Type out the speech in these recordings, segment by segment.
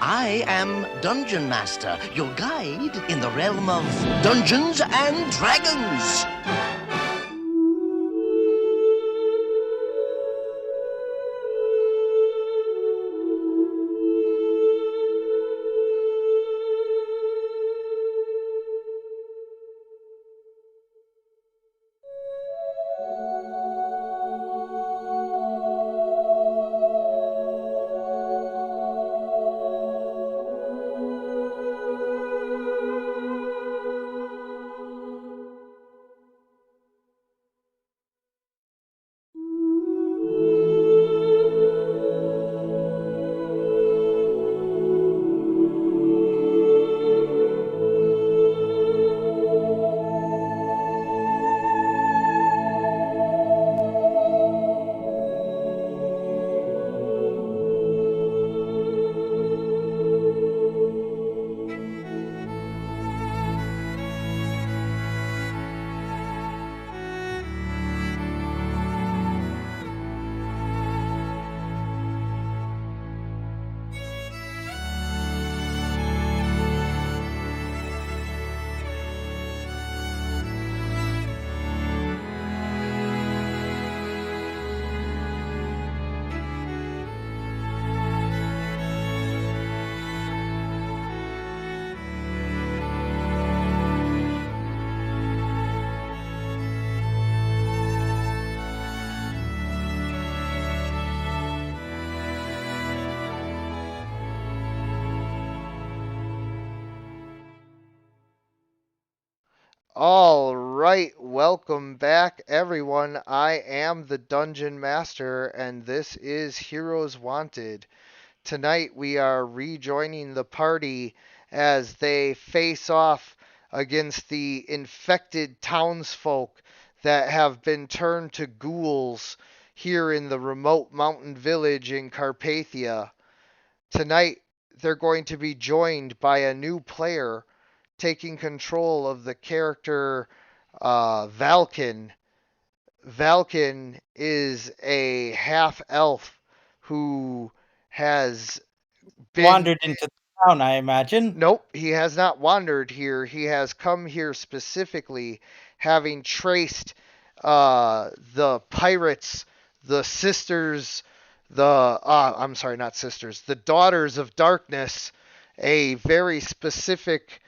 I am Dungeon Master, your guide in the realm of Dungeons and Dragons. All right, welcome back, everyone. I am the Dungeon Master, and this is Heroes Wanted. Tonight, we are rejoining the party as they face off against the infected townsfolk that have been turned to ghouls here in the remote mountain village in Carpathia. Tonight, they're going to be joined by a new player taking control of the character Valken. Valken is a half elf who has been. Wandered into the town, I imagine. Nope, he has not wandered here. He has come here specifically, having traced the pirates, the sisters, I'm sorry, not sisters, the daughters of darkness, a very specific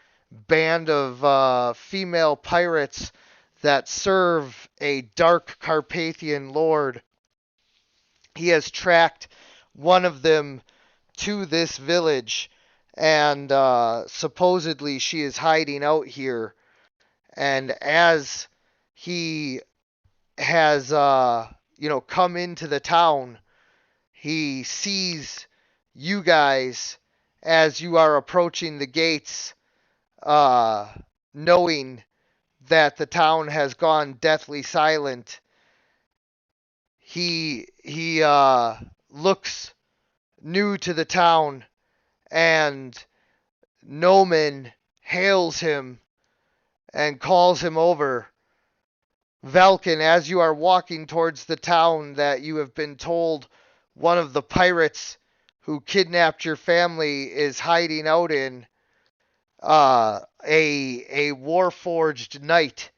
band of female pirates that serve a dark Carpathian lord. He has tracked one of them to this village, and supposedly she is hiding out here. And as he has, come into the town, he sees you guys as you are approaching the gates, knowing that the town has gone deathly silent. He looks new to the town, and Noman hails him and calls him over. Valken, as you are walking towards the town that you have been told one of the pirates who kidnapped your family is hiding out in, a warforged knight,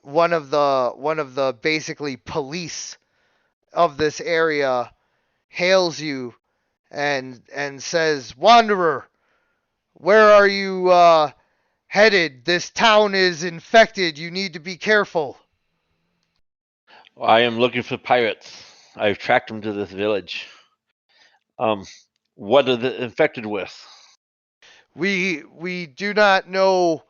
one of the basically police of this area, hails you and says, "Wanderer, where are you headed? This town is infected. You need to be careful." I am looking for pirates. I've tracked them to this village. What are they infected with? We do not know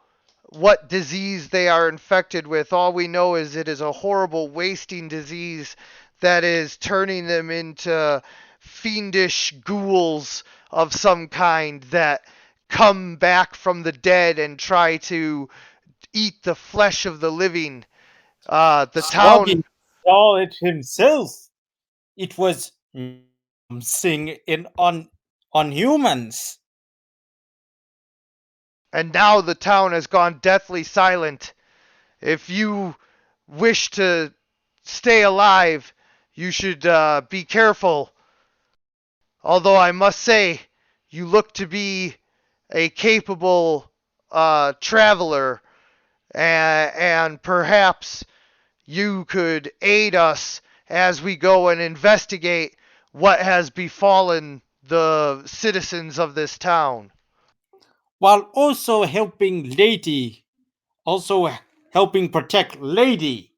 what disease they are infected with. All we know is it is a horrible wasting disease that is turning them into fiendish ghouls of some kind that come back from the dead and try to eat the flesh of the living. The town. Swaggin saw it himself. It was something on humans. And now the town has gone deathly silent. If you wish to stay alive, you should be careful. Although I must say, you look to be a capable traveler, and perhaps you could aid us as we go and investigate what has befallen the citizens of this town. While also helping Lady, also helping protect Lady,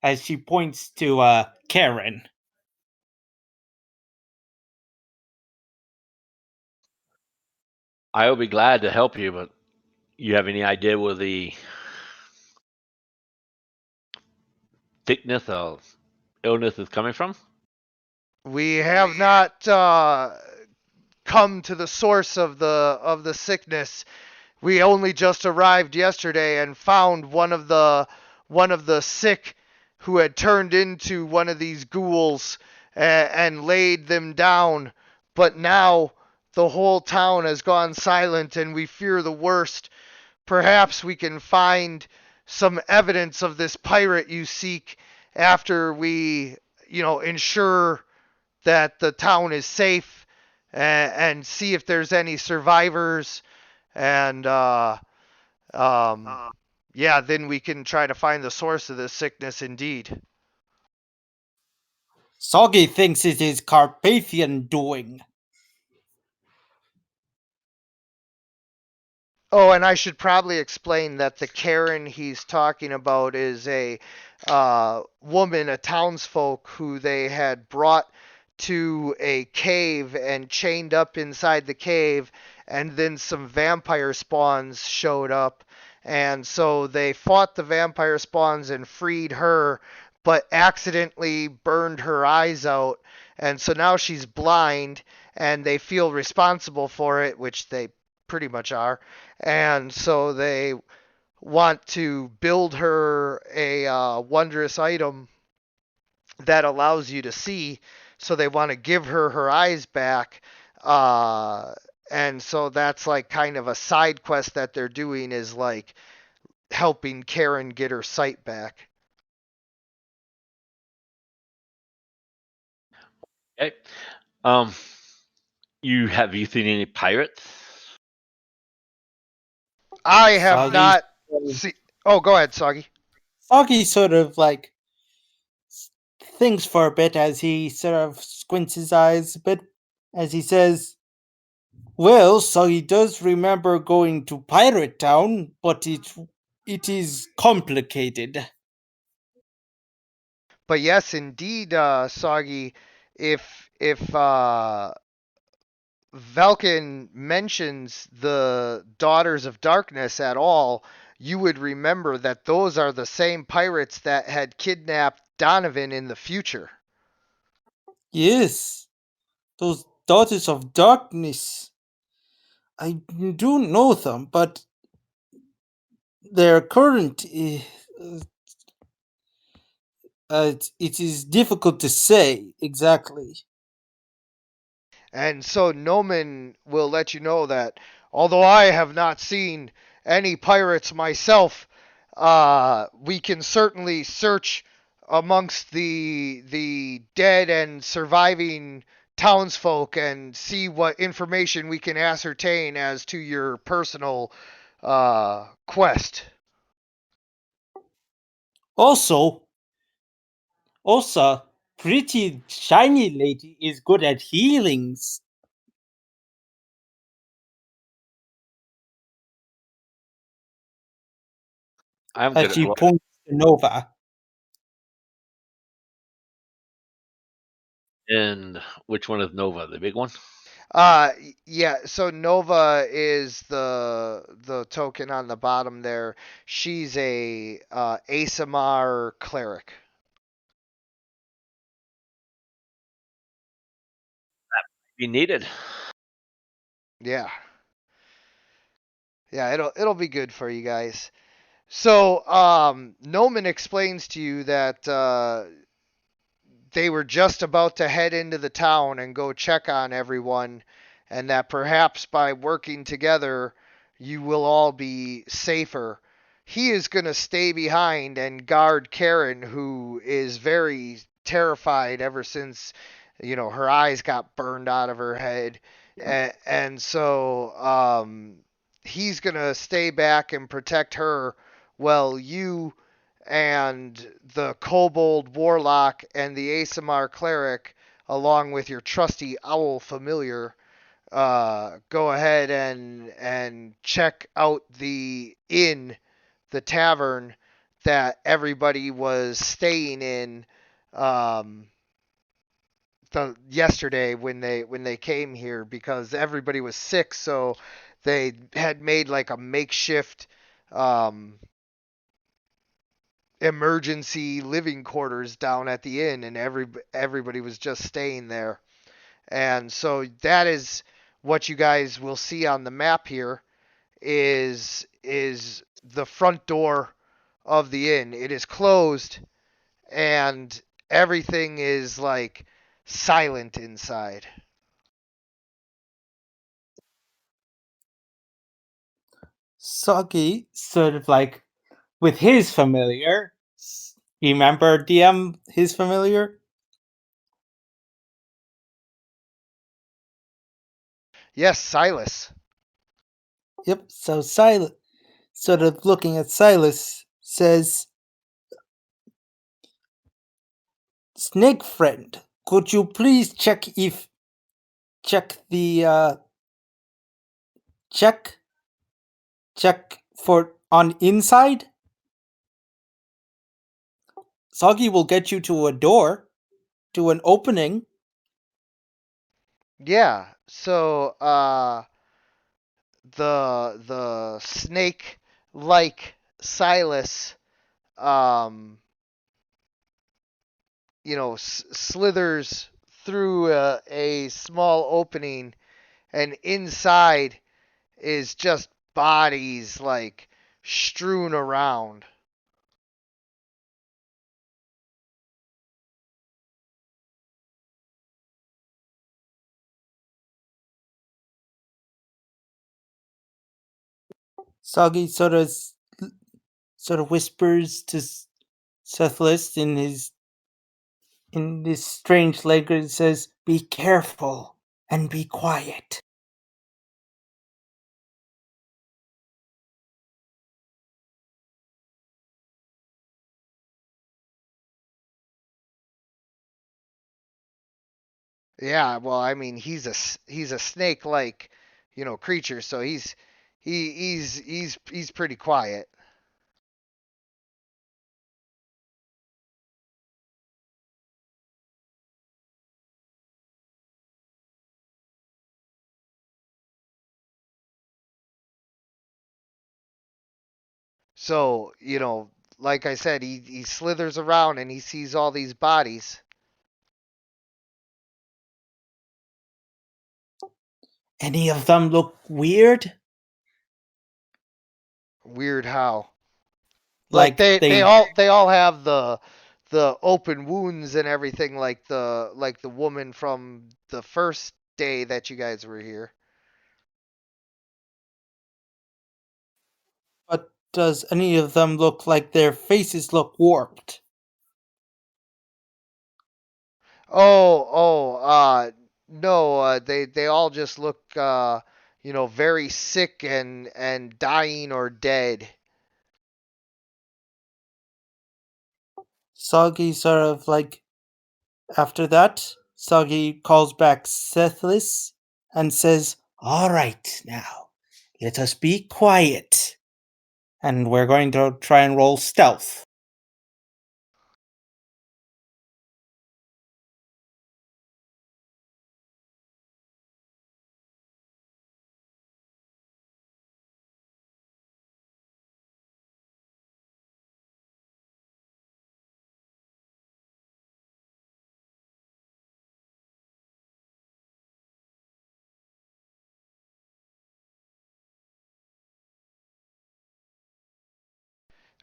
as she points to Karen. I will be glad to help you, but you have any idea where the sickness or illness is coming from? We have not come to the source of the sickness. We only just arrived yesterday and found one of the sick who had turned into one of these ghouls and laid them down. But now the whole town has gone silent and we fear the worst. Perhaps we can find some evidence of this pirate you seek after we, ensure that the town is safe, and see if there's any survivors, and yeah, then we can try to find the source of this sickness indeed. Soggy thinks it is Carpathian doing. Oh, and I should probably explain that the Karen he's talking about is a woman, a townsfolk who they had brought to a cave and chained up inside the cave, and then some vampire spawns showed up. And so they fought the vampire spawns and freed her, but accidentally burned her eyes out. And so now she's blind, and they feel responsible for it, which they pretty much are. And so they want to build her a wondrous item that allows you to see. So they want to give her her eyes back. And so that's like kind of a side quest that they're doing, is like helping Karen get her sight back. Okay. You seen any pirates? I have Soggy- not seen. Oh, go ahead, Soggy. Soggy sort of like thinks for a bit as he sort of squints his eyes a bit as he says, "Well, Soggy does remember going to Pirate Town, but it is complicated." But yes, indeed, Soggy, if Velkin mentions the Daughters of Darkness at all, you would remember that those are the same pirates that had kidnapped Donovan in the future. Yes, those Daughters of Darkness. I do know them, but their current. It is difficult to say exactly. And so Noman will let you know that although I have not seen any pirates myself, we can certainly search amongst the dead and surviving townsfolk and see what information we can ascertain as to your personal quest. Also, pretty shiny lady is good at healings. I'm As good at she points to Nova. And which one is Nova? The big one? Yeah, so Nova is the token on the bottom there. She's a Asamar cleric. Be needed. Yeah. Yeah, it'll be good for you guys. So, Noman explains to you that they were just about to head into the town and go check on everyone, and that perhaps by working together, you will all be safer. He is going to stay behind and guard Karen, who is very terrified ever since, her eyes got burned out of her head. and so he's gonna stay back and protect her while you and the kobold warlock and the ASMR cleric, along with your trusty owl familiar, go ahead and check out the inn, the tavern that everybody was staying in um, yesterday when they came here, because everybody was sick, so they had made like a makeshift um, emergency living quarters down at the inn, and everybody was just staying there. And so that is what you guys will see on the map here is the front door of the inn. It is closed, and everything is like silent inside. Soggy sort of like with his familiar. Remember DM his familiar? Yes, Silas. Yep. So Silas, sort of looking at Silas, says, "Snake friend, could you please check the check check for on inside? Soggy will get you to a door, to an opening." Yeah. So the snake like Silas um slithers through a small opening, and inside is just bodies like strewn around. Soggy sort of whispers to Sethlist in this strange language, says, "Be careful and be quiet." Yeah, well, I mean, he's a snake like, creature, so he's pretty quiet. So, like I said, he slithers around and he sees all these bodies. Any of them look weird? Weird how. Like Like they all have the open wounds and everything, like the woman from the first day that you guys were here. but does any of them look like their faces look warped? No, they all just look very sick and dying or dead. Soggy sort of like after that, Soggy calls back Sethless and says, "All right, now let us be quiet, and we're going to try and roll stealth."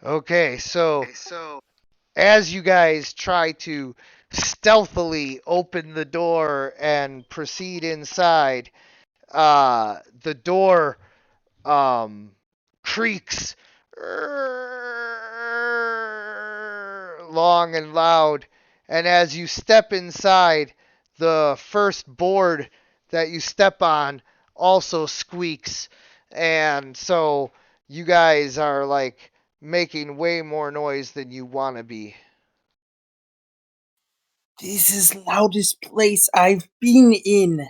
Okay, so as you guys try to stealthily open the door and proceed inside, the door creaks long and loud, and as you step inside, the first board that you step on also squeaks, and so you guys are like making way more noise than you want to be. This is the loudest place I've been in.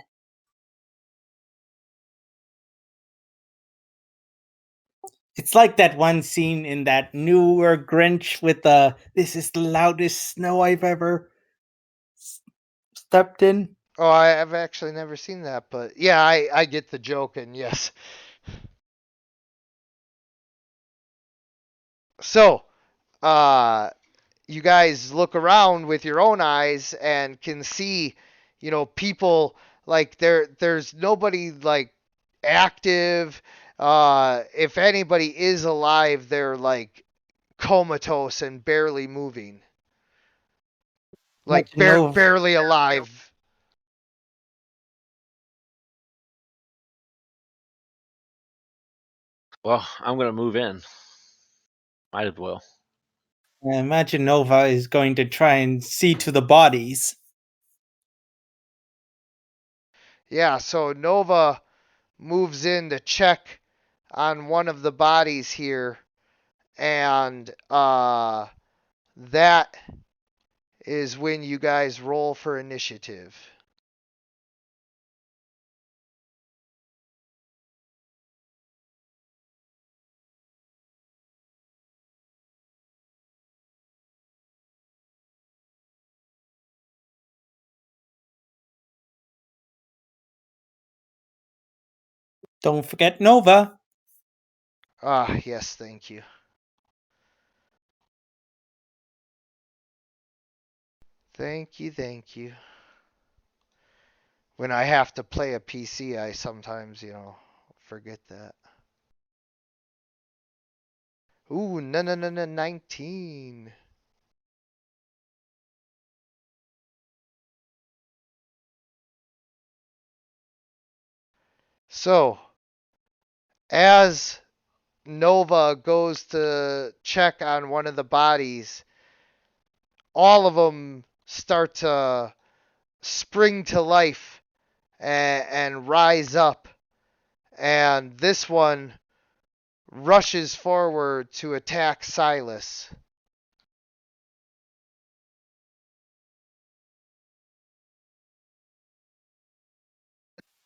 It's like that one scene in that newer Grinch with the "This is the loudest snow I've ever stepped in." Oh, I've actually never seen that, but yeah, I get the joke, and yes. So, uh, you guys look around with your own eyes and can see, people like there's nobody like active. If anybody is alive, they're like comatose and barely moving, like Imagine Nova. barely alive. Well, I'm gonna move in. Might as well. Imagine Nova is going to try and see to the bodies. Yeah, so Nova moves in to check on one of the bodies here, and that is when you guys roll for initiative. Don't forget Nova. Ah, yes, thank you. Thank you, thank you. When I have to play a PC, I sometimes, forget that. Ooh, no, no, no, no, 19. So, as Nova goes to check on one of the bodies, all of them start to spring to life and rise up. And this one rushes forward to attack Silas.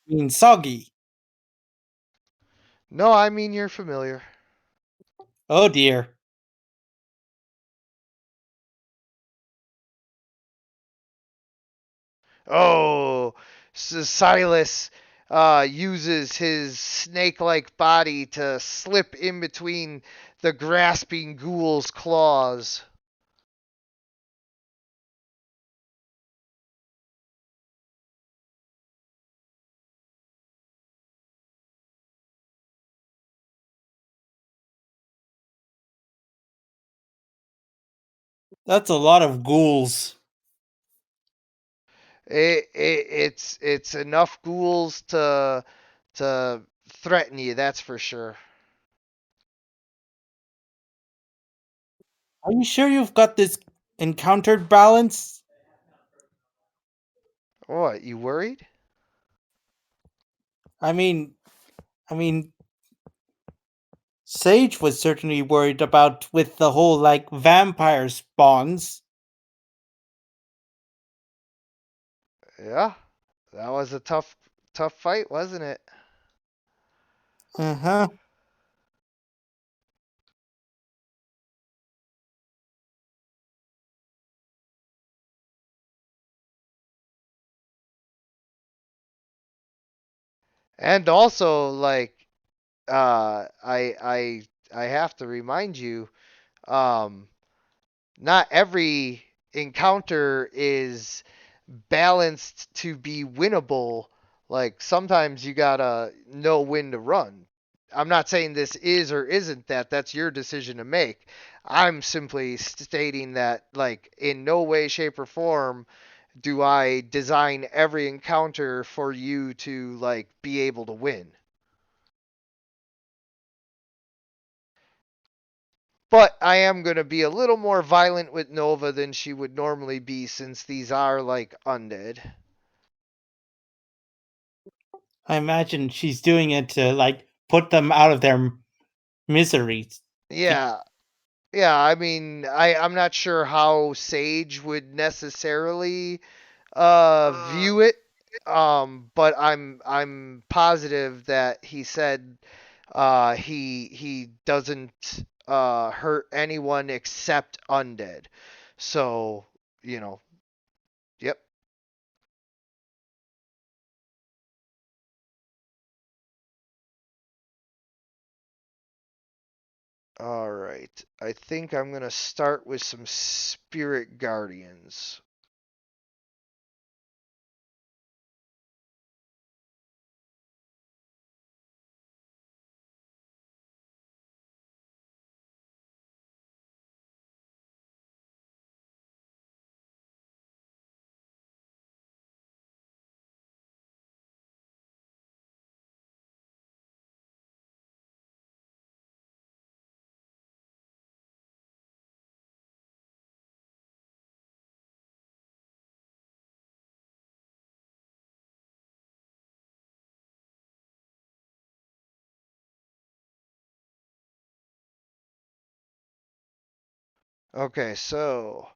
I mean, Soggy. No, I mean you're familiar. Oh dear. Oh, so Silas uses his snake-like body to slip in between the grasping ghoul's claws. That's a lot of ghouls. It's enough ghouls to threaten you, that's for sure. Are you sure you've got this encountered balance? What, you worried? I mean, I mean, Sage was certainly worried about with the whole like vampire spawns. Yeah, that was a tough fight, wasn't it? Uh huh. And also, like, I have to remind you, um, not every encounter is balanced to be winnable. Like sometimes you gotta know when to run. I'm not saying this is or isn't that. That's your decision to make. I'm simply stating that, like, in no way, shape, or form do I design every encounter for you to, like, be able to win. But I am going to be a little more violent with Nova than she would normally be since these are, like, undead. I imagine she's doing it to like put them out of their misery. Yeah. Yeah, I mean, I'm not sure how Sage would necessarily view it. But I'm positive that he said he doesn't hurt anyone except undead. So, you know, yep. All right. I think I'm gonna start with some spirit guardians. Okay, so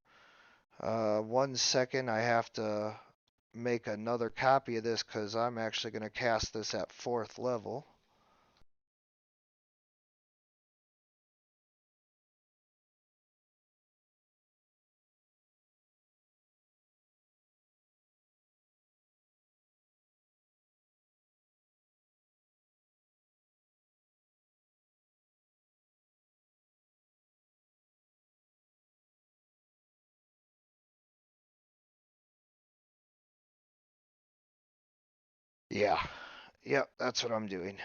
1 second. I have to make another copy of this because I'm actually going to cast this at 4th level. Yeah, yep, that's what I'm doing.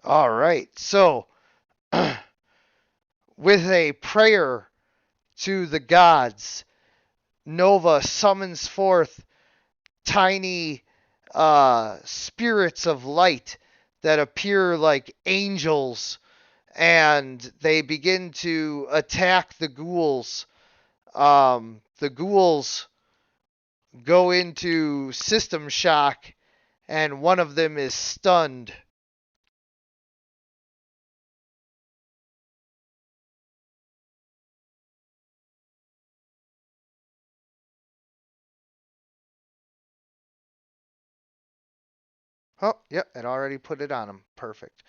All right, so with a prayer to the gods, Nova summons forth tiny spirits of light that appear like angels, and they begin to attack the ghouls. The ghouls go into system shock, and one of them is stunned. Oh, yep, it already put it on him. Perfect.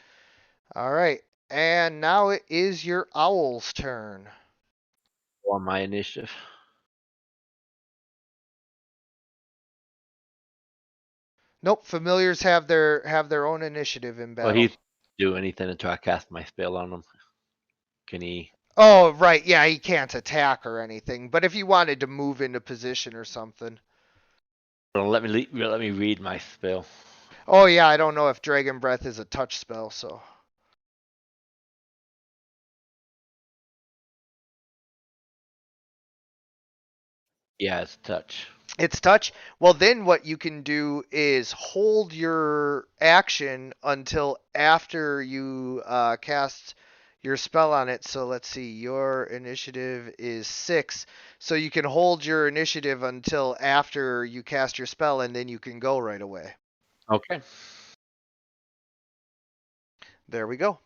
All right, and now it is your owl's turn. On my initiative. Nope, familiars have their own initiative in Well, battle. he do anything until I cast my spell on him. Can he? Oh, right, yeah, he can't attack or anything, but if you wanted to move into position or something. Well, let me read my spell. Oh yeah, I don't know if Dragon Breath is a touch spell, so. Yeah, it's touch. It's touch. Well, then what you can do is hold your action until after you cast your spell on it. So let's see, your initiative is 6. So you can hold your initiative until after you cast your spell, and then you can go right away. Okay. There we go.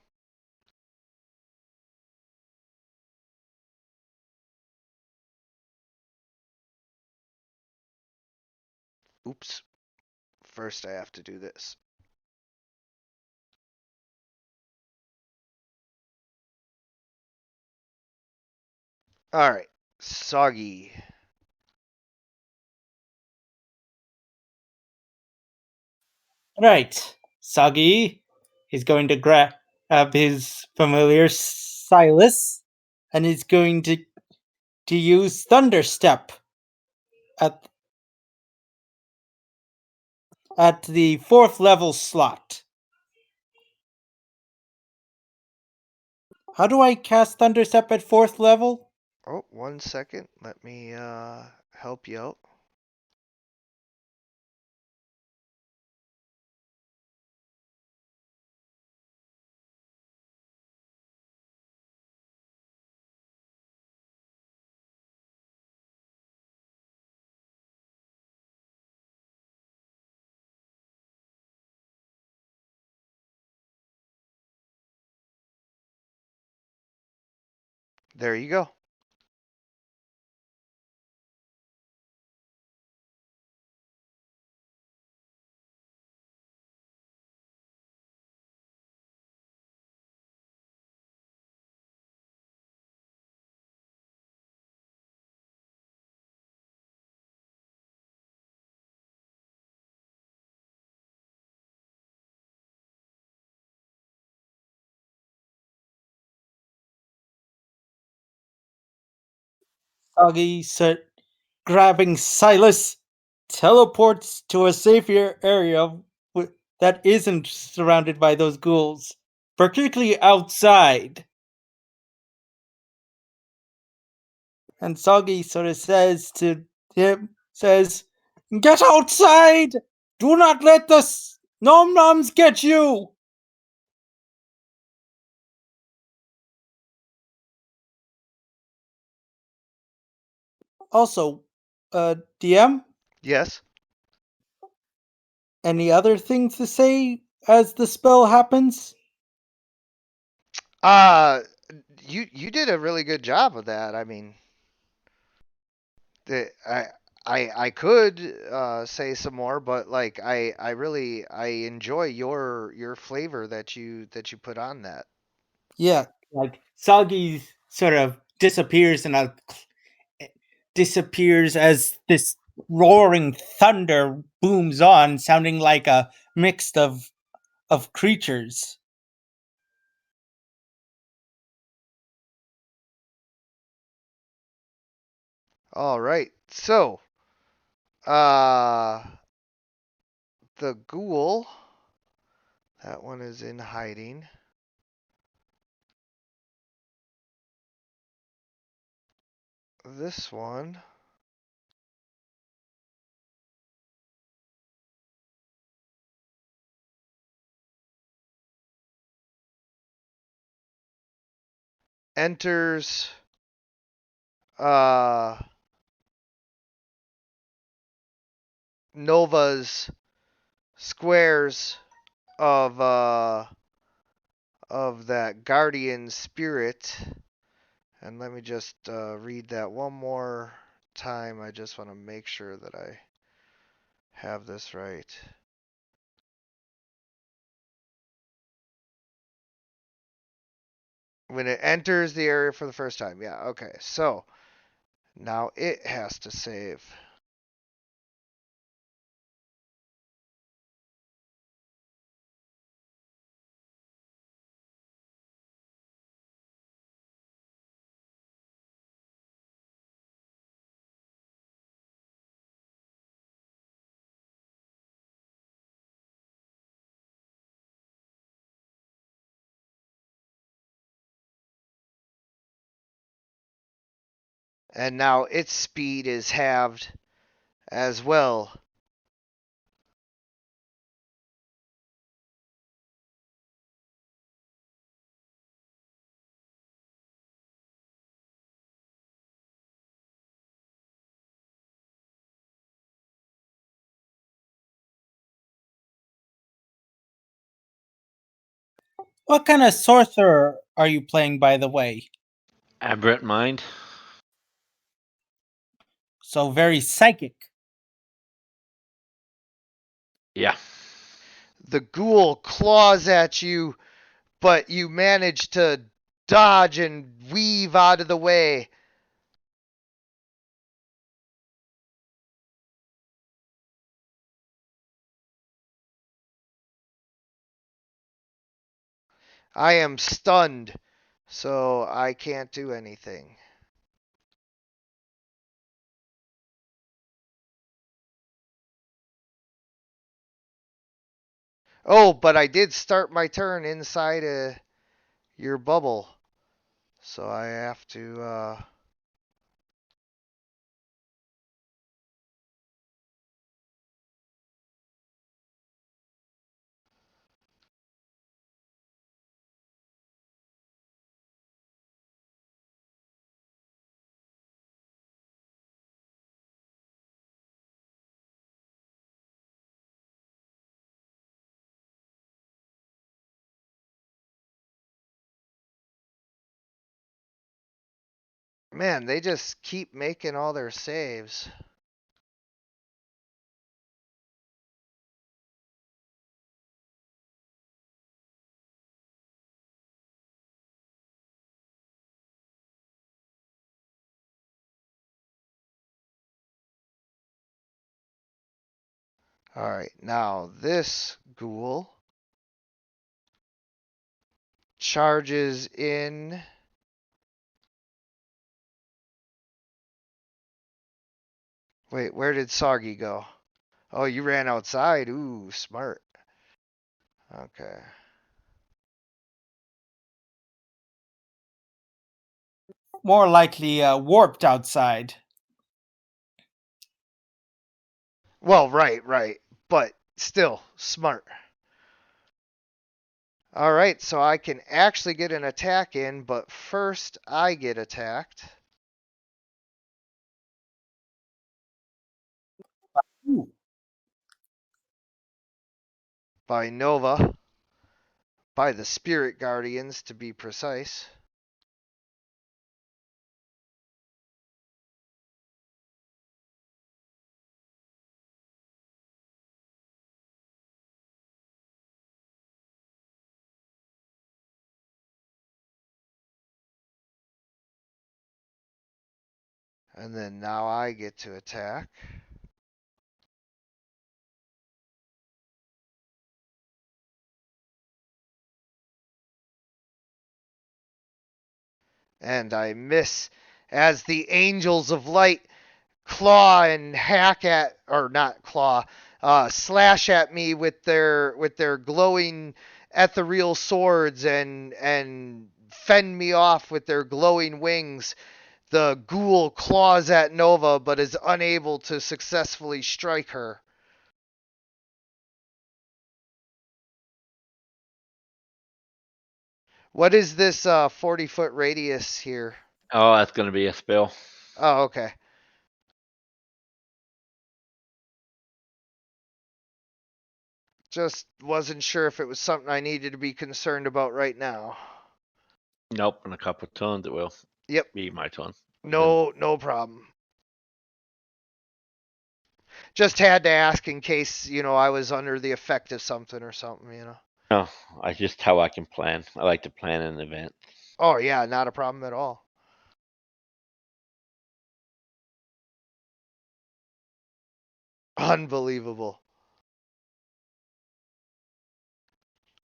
Oops. First, I have to do this. All right. Soggy. Right, Soggy. He's going to grab his familiar Silas, and he's going to use Thunderstep at the 4th level slot. How do I cast Thunderstep at 4th level? Oh, 1 second. Let me help you out. There you go. Soggy, grabbing Silas, teleports to a safer area that isn't surrounded by those ghouls, particularly outside. And Soggy sort of says to him, "Get outside! Do not let the Nom Noms get you!" Also, DM, Yes. any other things to say as the spell happens? Uh, you did a really good job of that. I mean, the I could say some more, but like I really I enjoy your flavor that you put on that. Yeah, like Soggy sort of disappears as this roaring thunder booms on, sounding like a mix of creatures. All right. So, uh, the ghoul. That one is in hiding. This one. Enters uh Nova's squares of that guardian spirit. And let me just read that one more time. I just want to make sure that I have this right. When it enters the area for the first time. Yeah, okay. So now it has to save. And now its speed is halved as well. What kind of sorcerer are you playing, by the way? Aberrant mind. So very psychic. Yeah. The ghoul claws at you, but you manage to dodge and weave out of the way. I am stunned, so I can't do anything. Oh, but I did start my turn inside your bubble. So I have to, Man, they just keep making all their saves. Alright, now this ghoul charges in. Wait, where did Soggy go? Oh, you ran outside. Ooh, smart. Okay. More likely warped outside. Well, right. But still, smart. Alright, so I can actually get an attack in, but first I get attacked. Ooh. By Nova. By the Spirit Guardians, to be precise. And then now I get to attack. And I miss as the Angels of Light claw and hack at, or not claw, slash at me with their glowing ethereal swords and fend me off with their glowing wings. The ghoul claws at Nova, but is unable to successfully strike her. What is this 40-foot radius here? Oh, that's going to be a spill. Oh, okay. Just wasn't sure if it was something I needed to be concerned about right now. Nope, in a couple of turns it will Yep. be my turn. No problem. Just had to ask in case, I was under the effect of something. No, I just how I can plan. I like to plan in advance. Oh yeah, not a problem at all. Unbelievable.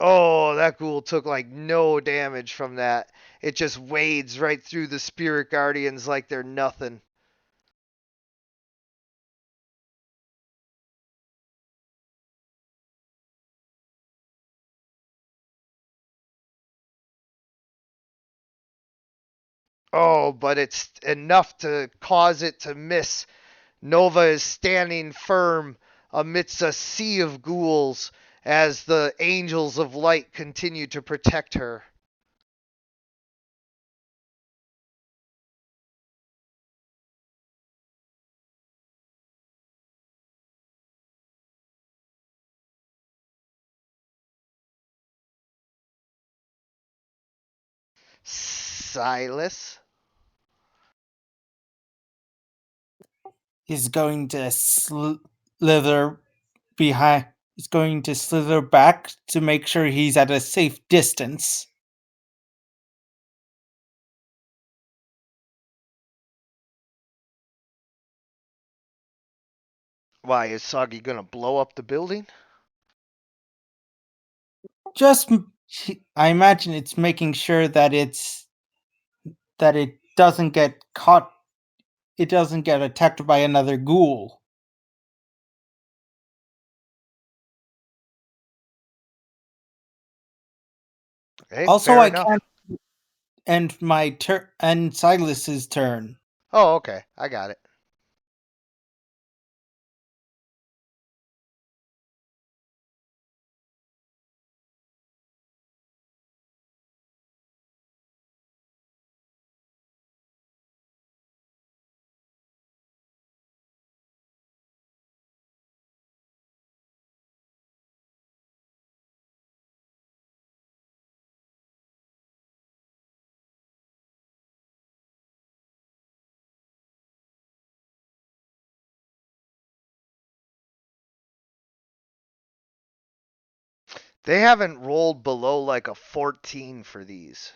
Oh, that ghoul took like no damage from that. It just wades right through the Spirit Guardians like they're nothing. Oh, but it's enough to cause it to miss. Nova is standing firm amidst a sea of ghouls as the Angels of Light continue to protect her. Silas? He's going to slither behind. He's going to slither back to make sure he's at a safe distance. Why, is Soggy gonna blow up the building? Just I imagine it's making sure that it doesn't get caught. It doesn't get attacked by another ghoul. Hey, Also, fair I enough. can't end my turn and Silas's turn. Oh, okay. I got it. They haven't rolled below like a 14 for these.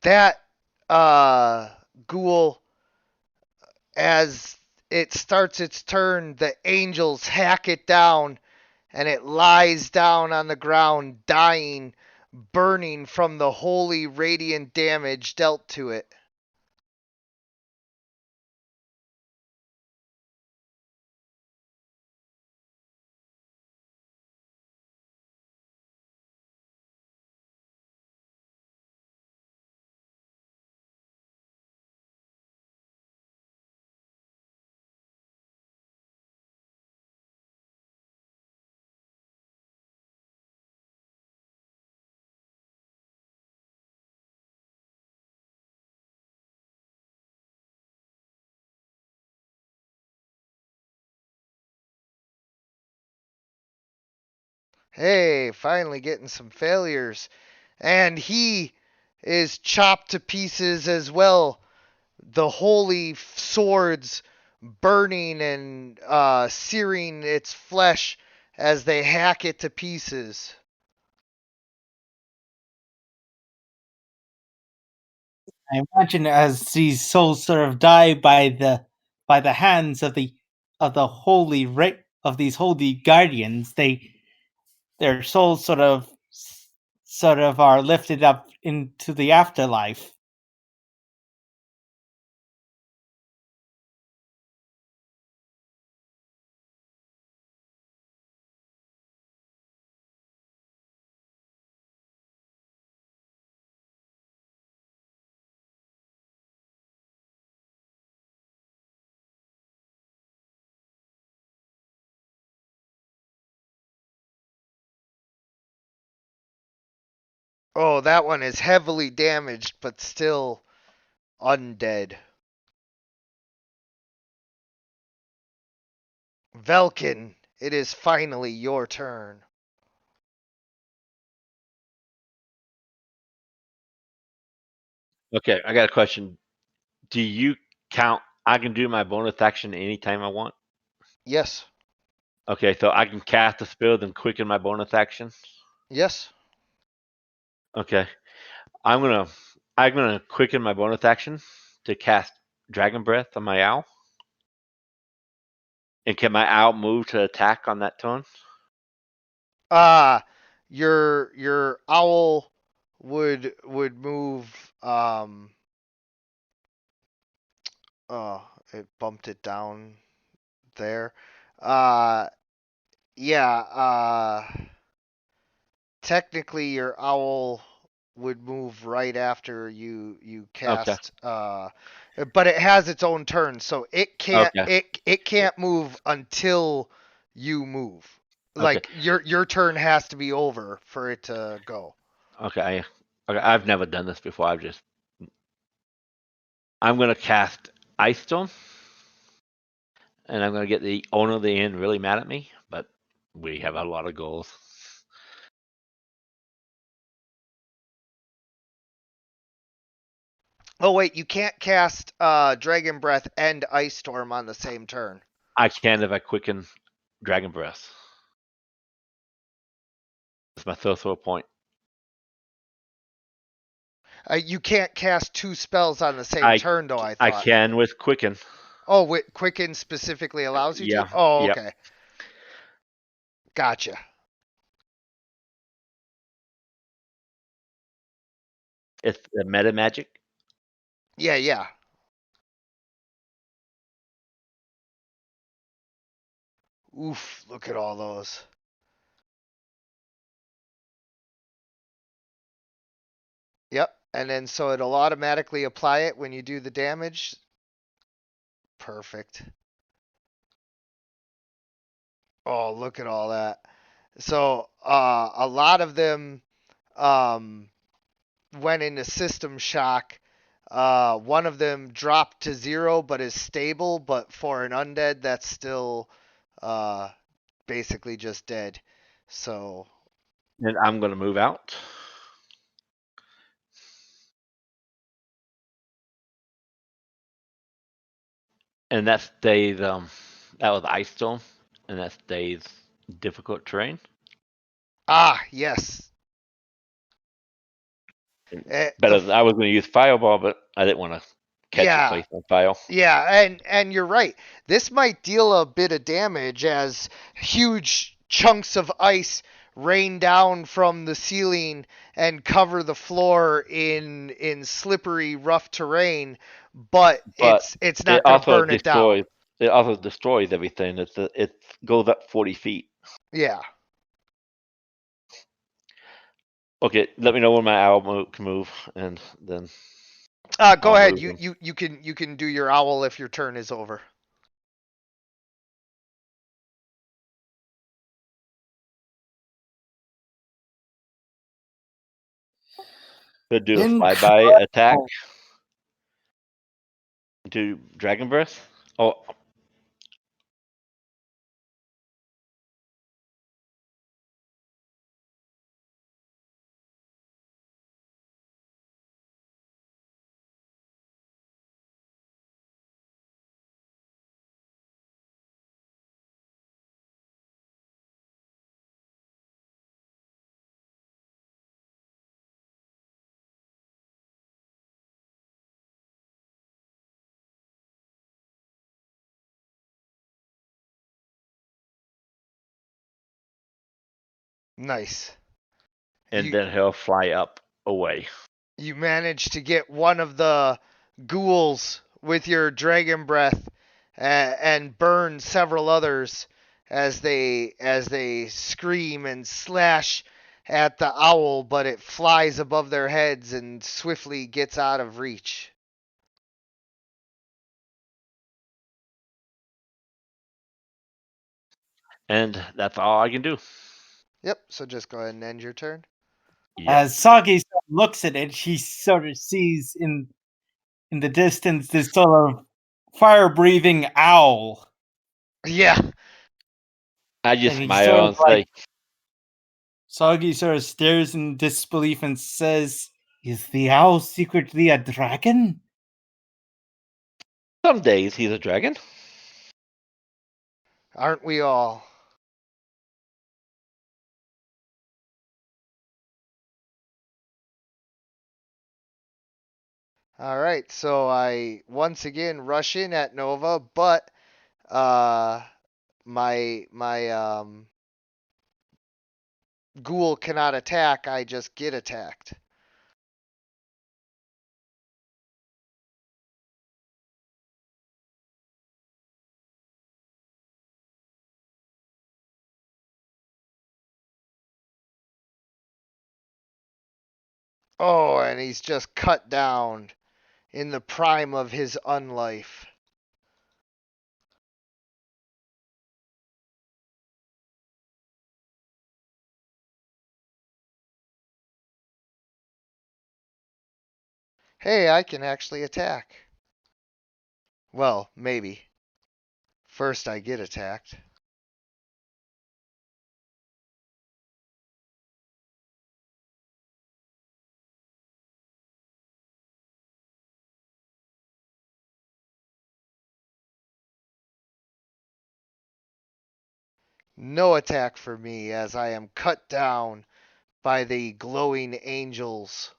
That ghoul, as it starts its turn, the angels hack it down and it lies down on the ground, dying, burning from the holy radiant damage dealt to it. Hey, finally getting some failures. And he is chopped to pieces as well. The holy swords burning and searing its flesh as they hack it to pieces. I imagine as these souls sort of die by the hands of the holy of these holy guardians, their souls sort of are lifted up into the afterlife. Oh, that one is heavily damaged, but still undead. Velkin, it is finally your turn. Okay, I got a question. Do you count? I can do my bonus action anytime I want. Yes. Okay, so I can cast a spell then quicken my bonus action. Yes. Okay, I'm gonna quicken my bonus action to cast Dragon Breath on my owl. And can my owl move to attack on that turn? Your owl would move. Oh, it bumped it down there. Yeah. Technically, your owl would move right after you Okay. cast. But it has its own turn, so it can't Okay. it can't move until you move. Okay. Like your turn has to be over for it to go. Okay. Okay. I've never done this before. I'm gonna cast Ice Storm, and I'm gonna get the owner of the inn really mad at me, but we have a lot of goals. Oh wait, you can't cast Dragon Breath and Ice Storm on the same turn. I can if I quicken Dragon Breath. It's my sorcerer point. You can't cast two spells on the same turn, though. I thought. I can with quicken. Oh, Quicken specifically allows you Yeah. to? Oh, Yep. okay. Gotcha. It's the meta magic. Yeah. Oof, look at all those. Yep, and then so it'll automatically apply it when you do the damage. Perfect. Oh, look at all that. So, a lot of them went into system shock. One of them dropped to 0 but is stable, but for an undead that's still basically just dead. So, And I'm gonna move out. And that stays that was Ice Storm, and that stays difficult terrain. yes. Better. I was going to use Fireball, but I didn't want to catch a place on fire. Yeah, and you're right. This might deal a bit of damage as huge chunks of ice rain down from the ceiling and cover the floor in slippery, rough terrain. But it's not going to burn it down. It also destroys everything. It goes up 40 feet. Yeah. Okay, let me know when my owl can move, and then. Go ahead. You can do your owl if your turn is over. Could do a flyby attack. Do Dragon Breath. Oh. Nice. And then he'll fly up away. You managed to get one of the ghouls with your dragon breath and burn several others as they scream and slash at the owl, but it flies above their heads and swiftly gets out of reach. And that's all I can do. Yep, so just go ahead and end your turn. Yep. As Sagi looks at it, she sort of sees in the distance this sort of fire-breathing owl. Yeah, I just And he smile sort of and say, Soggy sort of stares in disbelief and says, "Is the owl secretly a dragon?" some days he's a dragon. Aren't we all? All right, so I once again rush in at Nova, but uh, my ghoul cannot attack. I just get attacked. Oh, and he's just cut down in the prime of his unlife. Hey, I can actually attack. Well, maybe. First I get attacked. No attack for me as I am cut down by the glowing angels.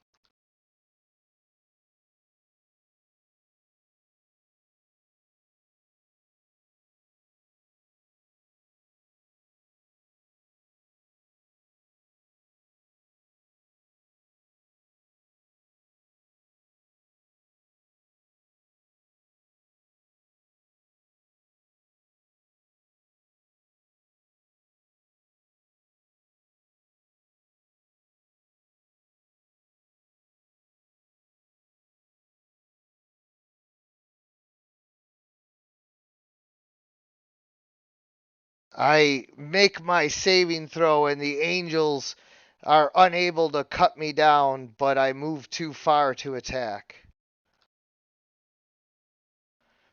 I make my saving throw and the angels are unable to cut me down, but I move too far to attack.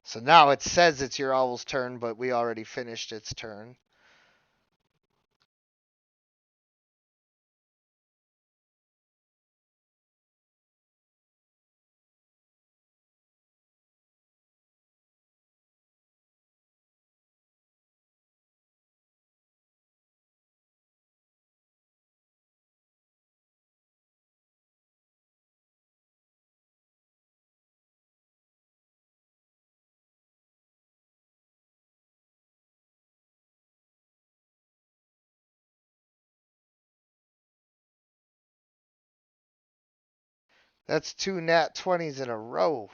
So now it says it's your owl's turn, but we already finished its turn. That's 2 nat 20s in a row.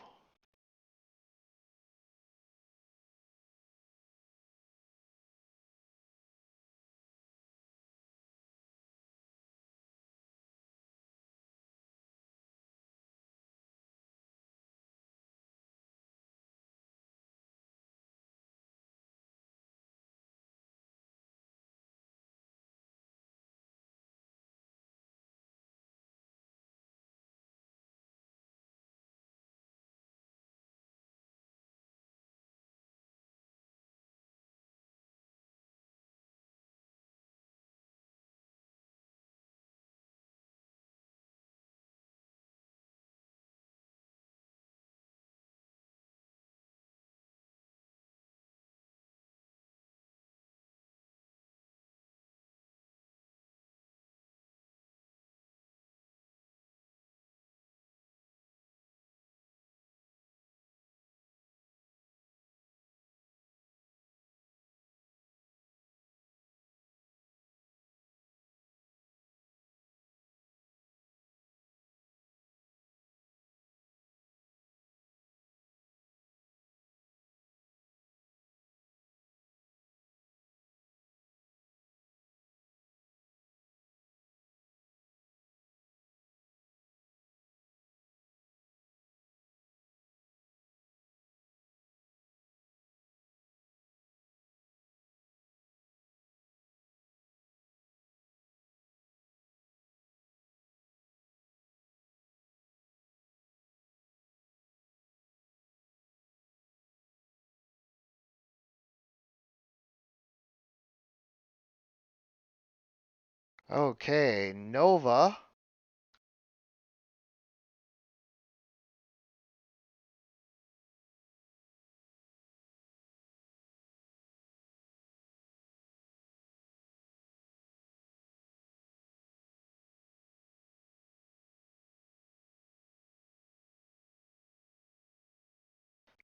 Okay, Nova.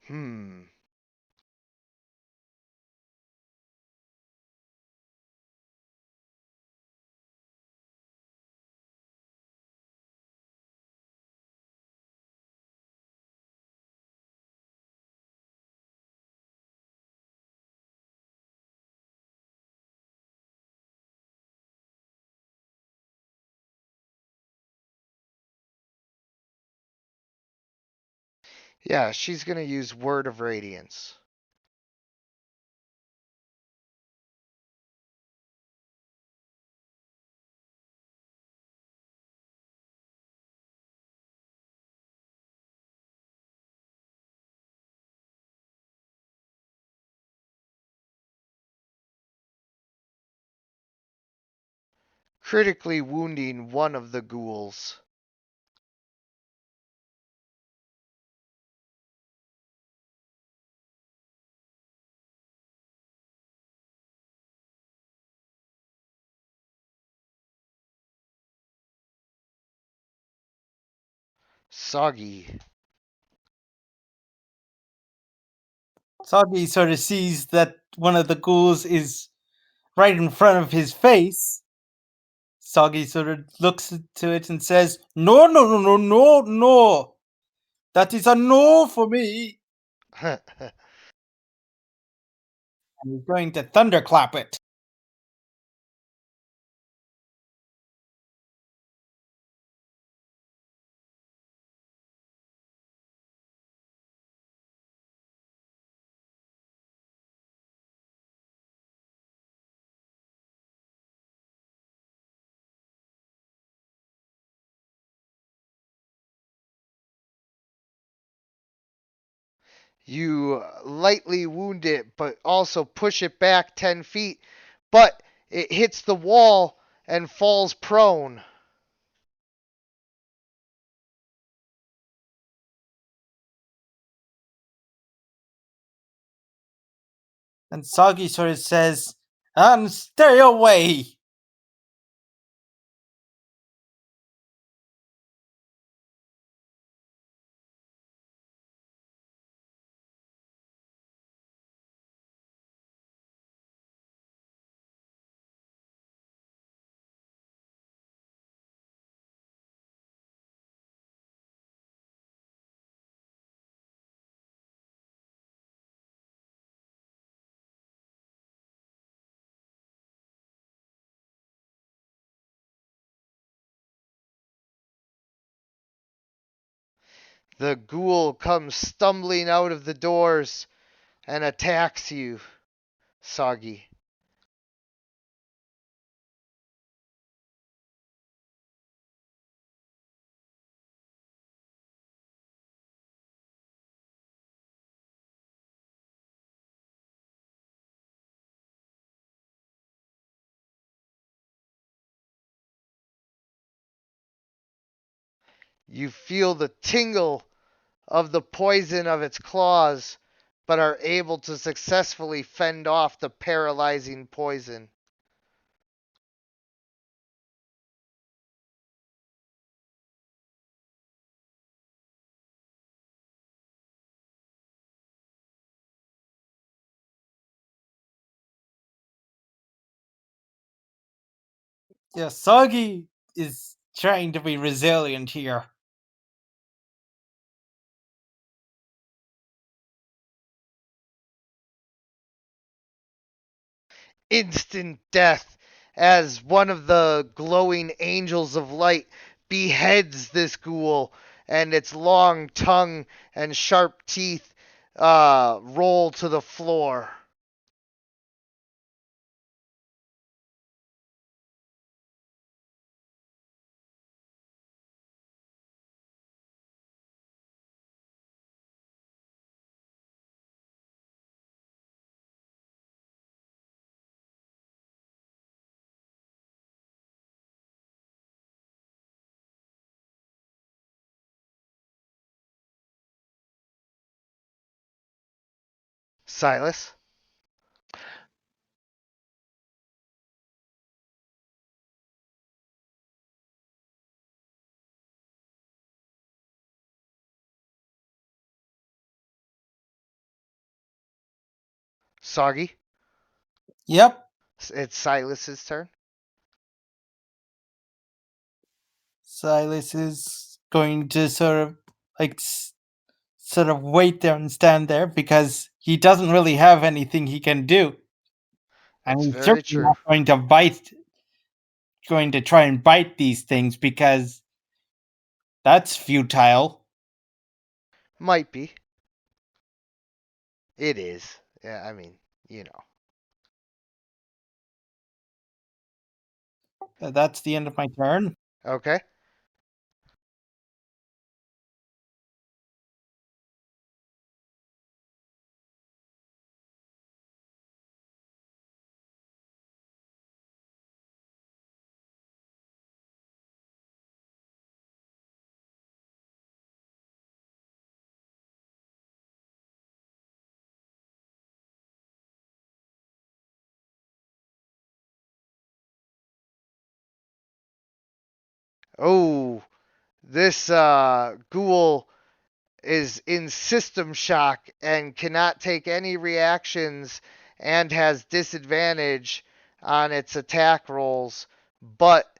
Hmm. Yeah, she's gonna use Word of Radiance. Critically wounding one of the ghouls. Soggy. Soggy sort of sees that one of the ghouls is right in front of his face. Soggy sort of looks to it and says, "No, no, no, no, no, no. That is a no for me." And he's going to thunderclap it. You lightly wound it, but also push it back 10 feet, but it hits the wall and falls prone. And Soggy sort of says, "And stay away." The ghoul comes stumbling out of the doors and attacks you, Soggy. You feel the tingle of the poison of its claws, but are able to successfully fend off the paralyzing poison. Yeah, Soggy is trying to be resilient here. Instant death as one of the glowing angels of light beheads this ghoul, and its long tongue and sharp teeth roll to the floor. Silas? Soggy? Yep. It's Silas's turn. Silas is going to sort of like sort of wait there and stand there because he doesn't really have anything he can do. And That's he's very certainly true. not going to try and bite these things because that's futile. Might be. It is. Yeah, I mean, you know. That's the end of my turn. Okay. Oh, this ghoul is in system shock and cannot take any reactions and has disadvantage on its attack rolls, but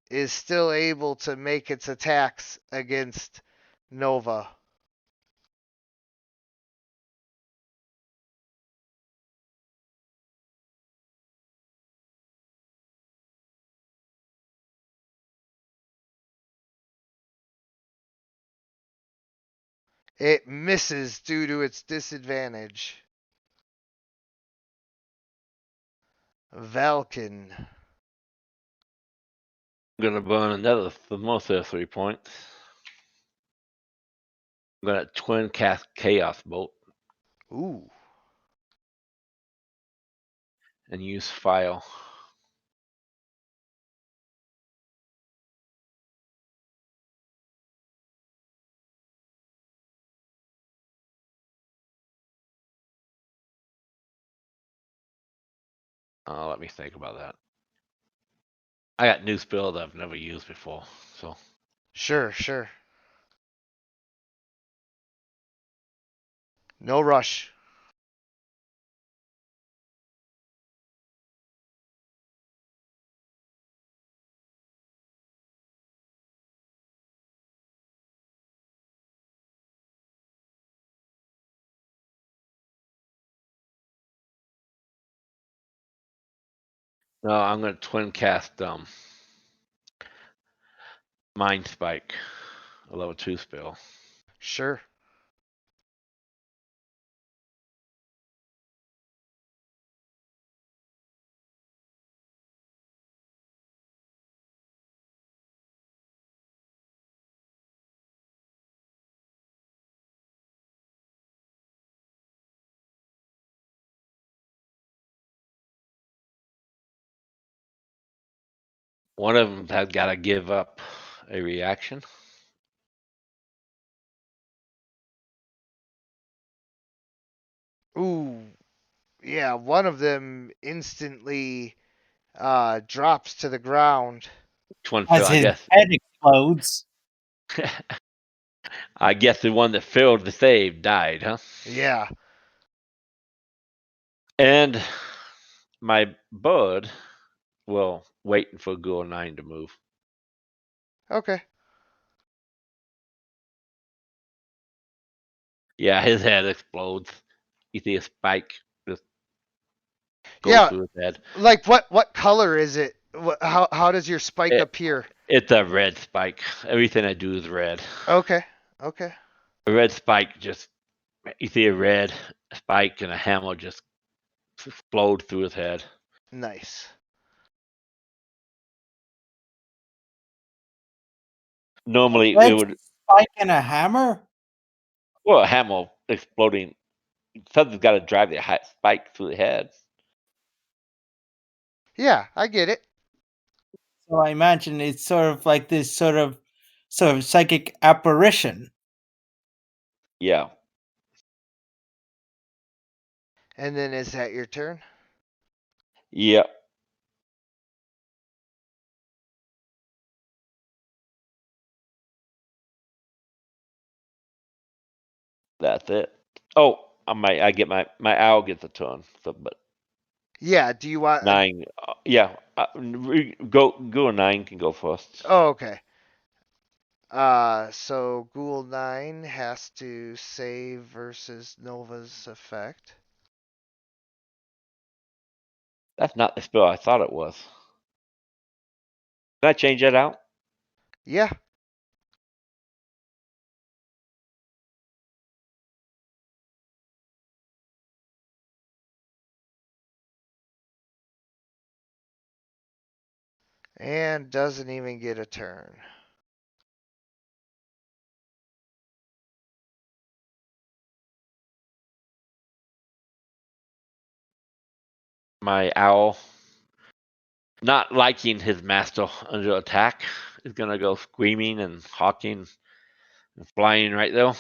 is still able to make its attacks against Nova. It misses due to its disadvantage. Valken. I'm gonna burn another for most of the 3 points. I'm gonna twin cast Chaos Bolt Ooh. and use File. Let me think about that. I got new spell that I've never used before, so Sure. No rush. no, I'm gonna twin cast Mind Spike, a level 2 spell. Sure. One of them has got to give up a reaction. Ooh. Yeah, one of them instantly drops to the ground. Which one As failed? his head explodes. I guess the one that failed the save died, huh? Yeah. And my bird will waiting for Ghoul 9 to move. Okay. Yeah, his head explodes. You see a spike just go Yeah. through his head. Like what color is it? How does your spike It- appear? It's a red spike. Everything I do is red. Okay. A red spike just, you see a red spike and a hammer just explode through his head. Nice. Normally Red it would, spike and a hammer? well, a hammer exploding, something's got to drive the spike through the head. Yeah, I get it. So I imagine it's sort of like this sort of psychic apparition. Yeah. And then is that your turn? Yep. That's it. Oh, I get my owl gets a turn. So, but Yeah. Do you want? 9. Yeah. Go 9 can go first. Oh, okay. So Ghoul 9 has to save versus Nova's effect. That's not the spell I thought it was. Can I change that out? Yeah. And doesn't even get a turn. My owl, not liking his master under attack, is gonna go screaming and hawking and flying right there.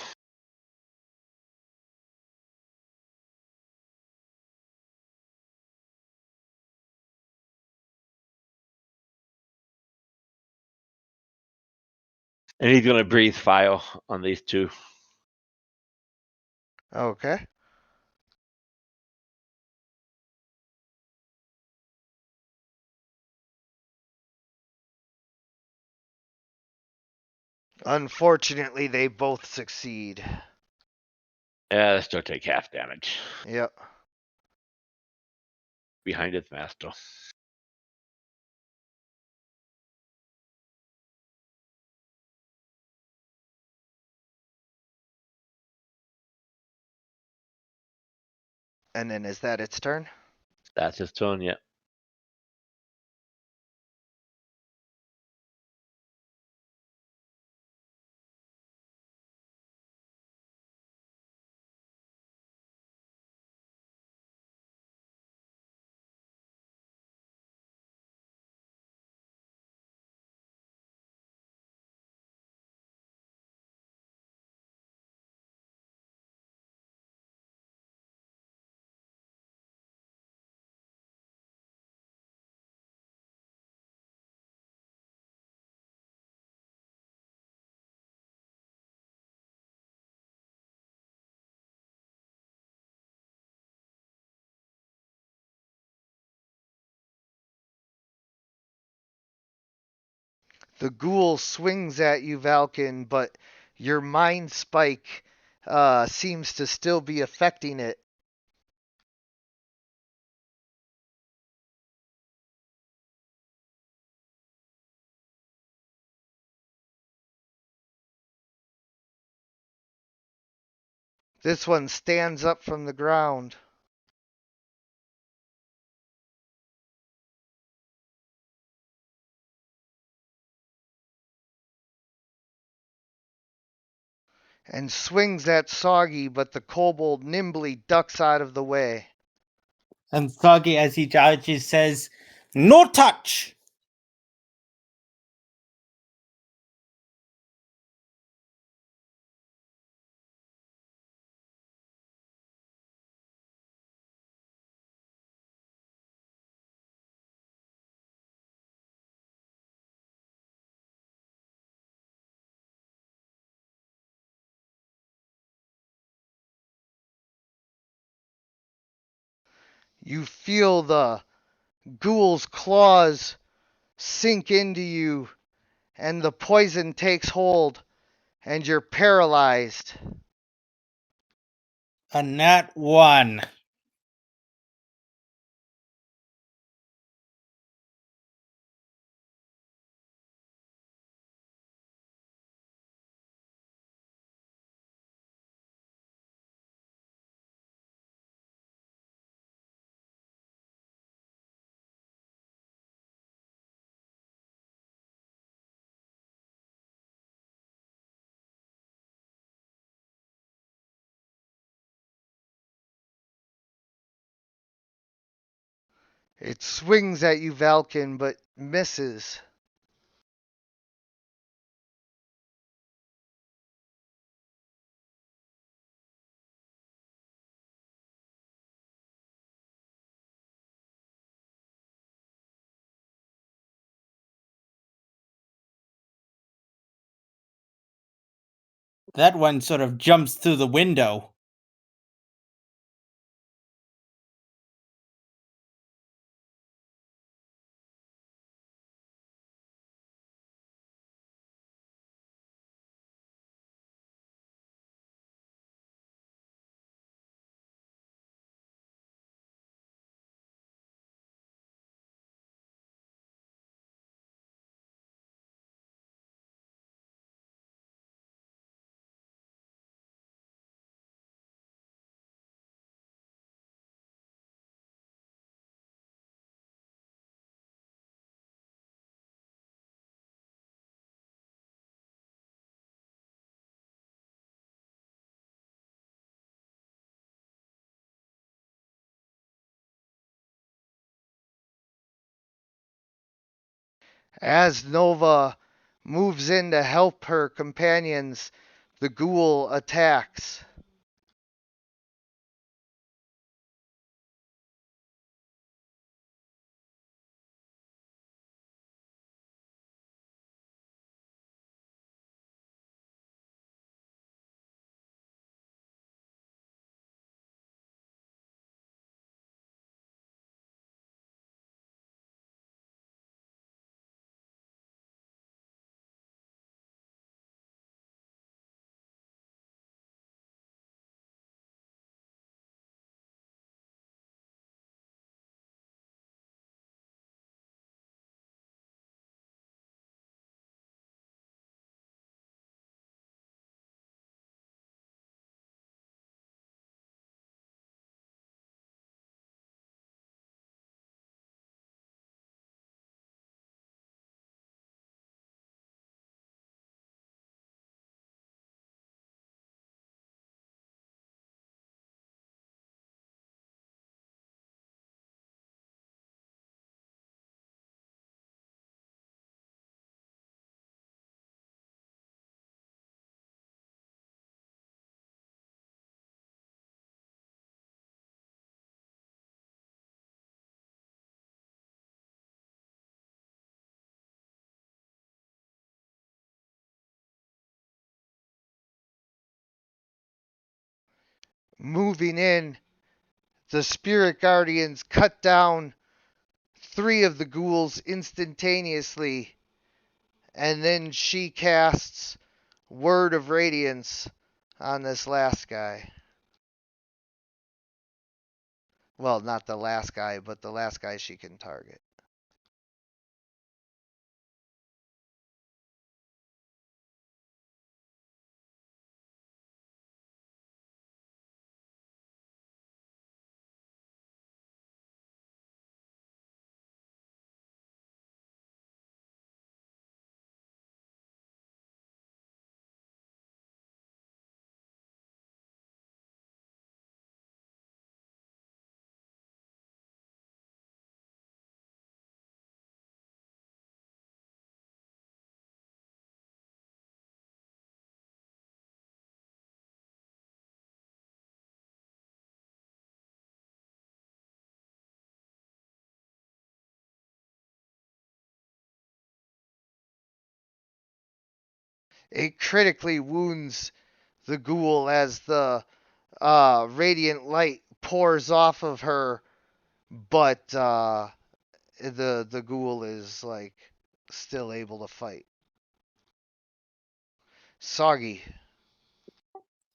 And he's gonna breathe fire on these two. Okay. Unfortunately, they both succeed. Yeah, they still take half damage Yep. behind his master. And then is that its turn? That's his turn, yeah. The ghoul swings at you, Valken, but your mind spike seems to still be affecting it. This one stands up from the ground. And swings at Soggy, but the kobold nimbly ducks out of the way. And Soggy, as he dodges, says, "No touch!" You feel the ghoul's claws sink into you, and the poison takes hold, and you're paralyzed. A nat 1. It swings at you, Valken, but misses. That one sort of jumps through the window. As Nova moves in to help her companions, the ghoul attacks. Moving in, the spirit guardians cut down 3 of the ghouls instantaneously, and then she casts Word of Radiance on this last guy. Well, not the last guy, but the last guy she can target. It critically wounds the ghoul as the radiant light pours off of her, but the ghoul is like still able to fight. Soggy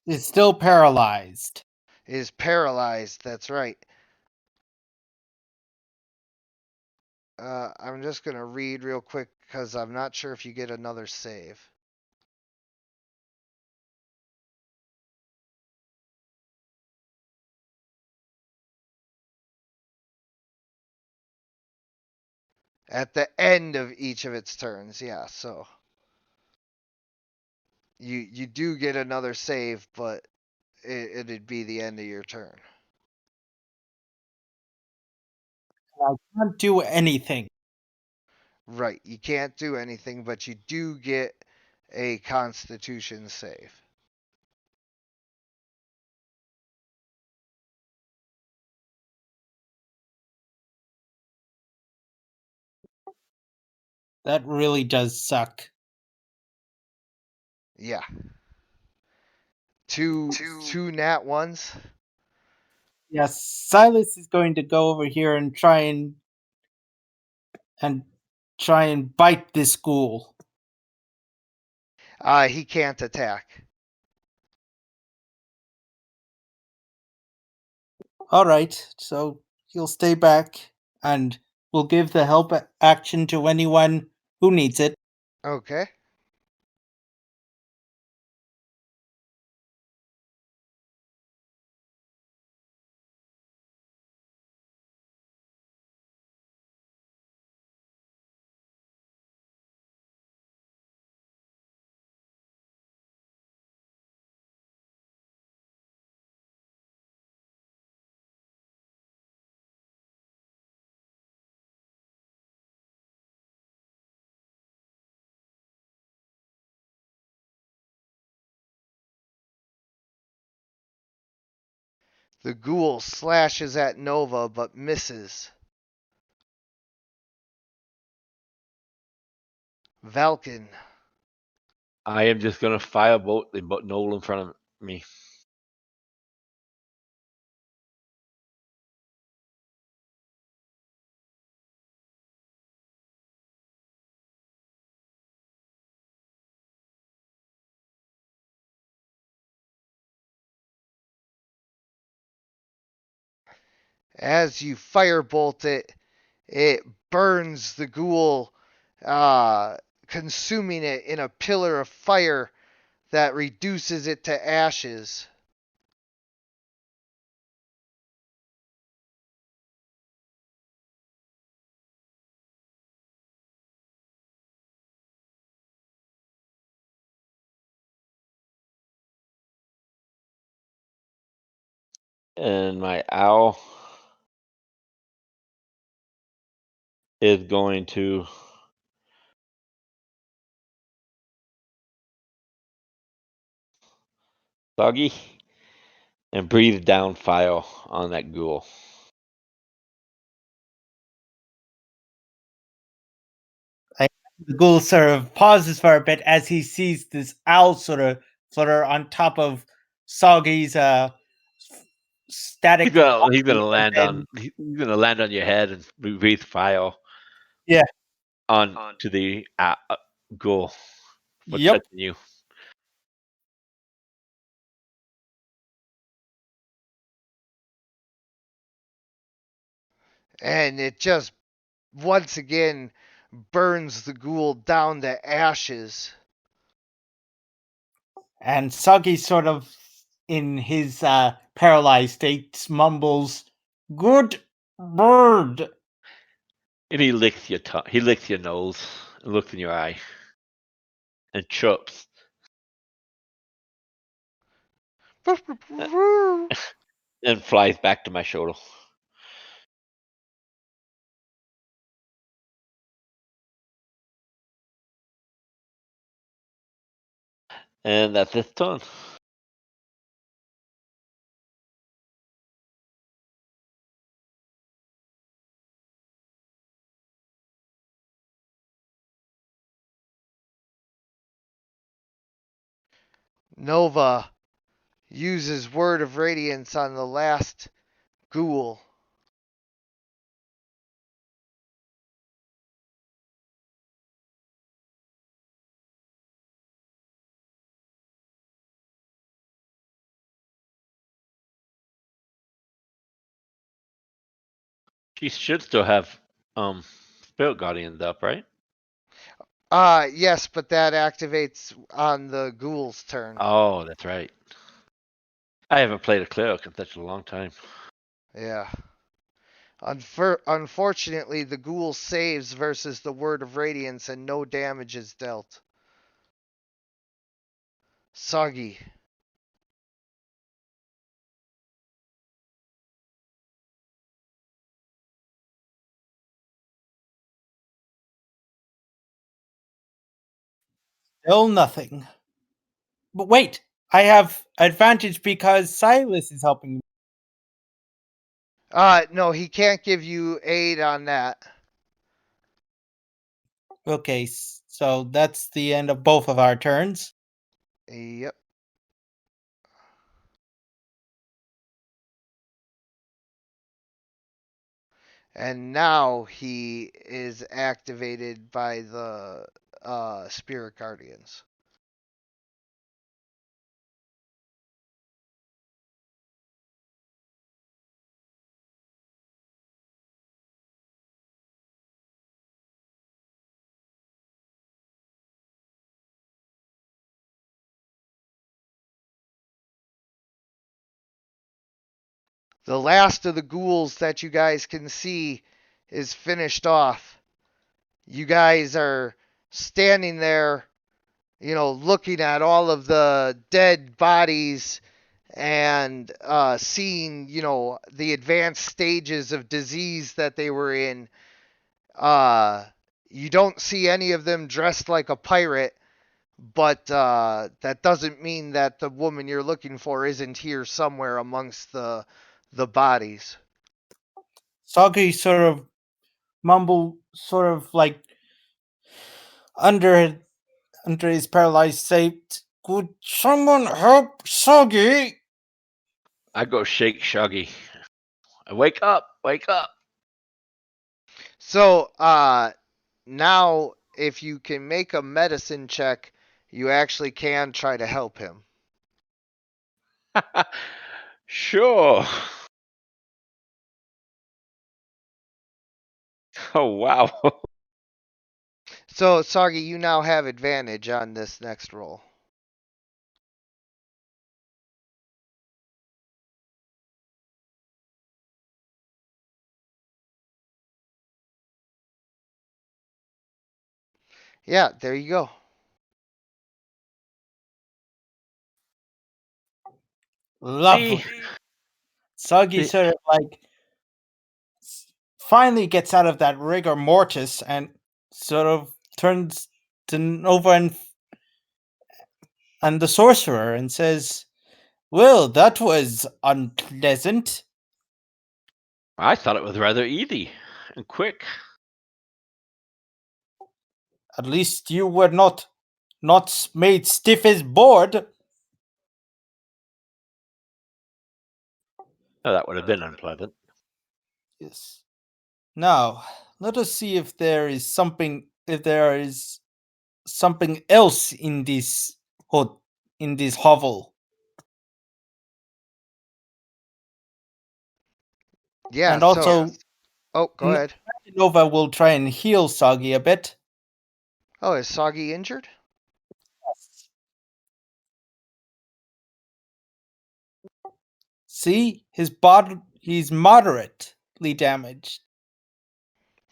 Is still paralyzed. is paralyzed. That's right. I'm just gonna read real quick because I'm not sure if you get another save. At the end of each of its turns, yeah. So you do get another save, but it'd be the end of your turn. I can't do anything. Right. You can't do anything, but you do get a Constitution save. That really does suck. Yeah. Two nat ones. Yes, Silas is going to go over here and try and bite this ghoul. He can't attack. All right, so he'll stay back, and we'll give the help action to anyone who needs it. Okay. The ghoul slashes at Nova but misses. Valken. I am just gonna firebolt the Noel in front of me. As you firebolt it, it burns the ghoul, consuming it in a pillar of fire that reduces it to ashes. And my owl is going to Soggy and breathe down fire on that ghoul. The ghoul sort of pauses for a bit as he sees this owl sort of flutter on top of Soggy's static. He's gonna land and on your head and breathe fire. Yeah. On to the ghoul for Yep. touching you. And it just once again burns the ghoul down to ashes. And Soggy sort of in his paralyzed state mumbles, "Good bird." And he licks your tongue. He licks your nose and looks in your eye and chirps. And flies back to my shoulder. And that's his turn. Nova uses Word of Radiance on the last ghoul. She should still have Spirit Guardians up, right? Yes, but that activates on the ghoul's turn. Oh, that's right. I haven't played a cleric in such a long time. Yeah. Unfortunately, the ghoul saves versus the Word of Radiance and no damage is dealt. Soggy. Still nothing. But wait, I have advantage because Silas is helping me. No, he can't give you aid on that. Okay, so that's the end of both of our turns. Yep. And now he is activated by the spirit guardians. The last of the ghouls that you guys can see is finished off. You guys are standing there, looking at all of the dead bodies and seeing, the advanced stages of disease that they were in. You don't see any of them dressed like a pirate, but that doesn't mean that the woman you're looking for isn't here somewhere amongst the bodies. Soggy sort of mumble, sort of like under his paralyzed state. Could someone help Soggy? I go shake Shuggy. Wake up! Wake up! So now if you can make a medicine check, you actually can try to help him. Sure. Oh wow. So Soggy, you now have advantage on this next roll. Yeah, there you go. Lovely. See? Soggy See? sort of like finally gets out of that rigor mortis and sort of turns to Nova and the sorcerer and says, "Well, that was unpleasant. I thought it was rather easy and quick. At least you were not made stiff as board." Oh, that would have been unpleasant. Yes. Now, let us see if there is something else in this hovel. Yeah, And also, oh, go ahead. Nova will try and heal Soggy a bit. Oh, is Soggy injured? See, he's moderately damaged.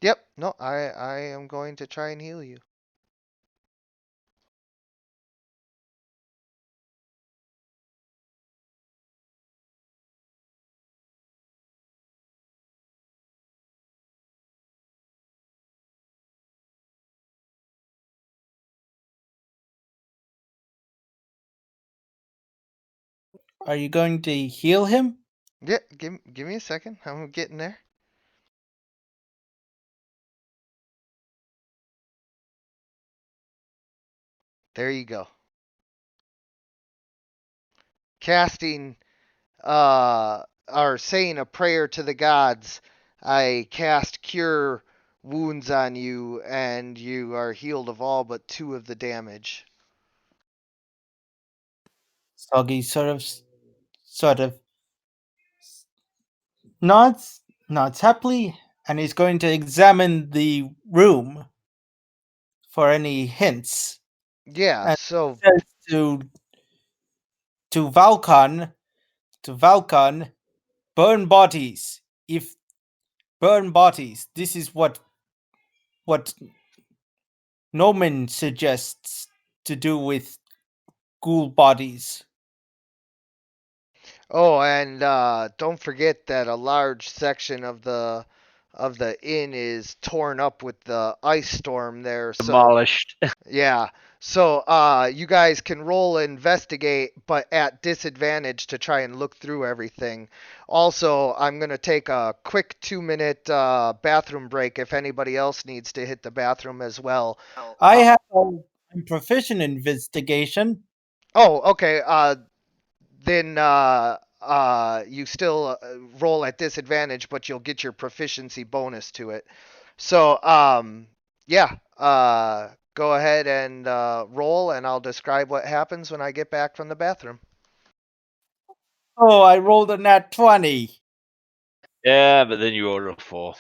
Yep. No, I am going to try and heal you. Are you going to heal him? Yeah, give me a second. I'm getting there. There you go. Casting or saying a prayer to the gods, I cast cure wounds on you, and you are healed of all but 2 of the damage. Soggy sort of nods happily, and is going to examine the room for any hints. Yeah, And so says to Valcon, burn bodies. If burn bodies, this is what Noman suggests to do with ghoul bodies. oh, and don't forget that a large section of the inn is torn up with the ice storm there. So Demolished. yeah. So you guys can roll investigate, but at disadvantage to try and look through everything. Also, I'm gonna take a quick 2-minute bathroom break if anybody else needs to hit the bathroom as well. I'm proficient in investigation. Oh, okay. Then you still roll at disadvantage, but you'll get your proficiency bonus to it. So, yeah, go ahead and roll, and I'll describe what happens when I get back from the bathroom. Oh, I rolled a nat 20. Yeah, but then you rolled a 4.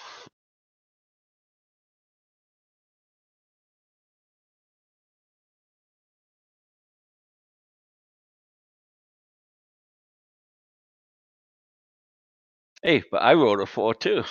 Hey, but I rolled a 4 too.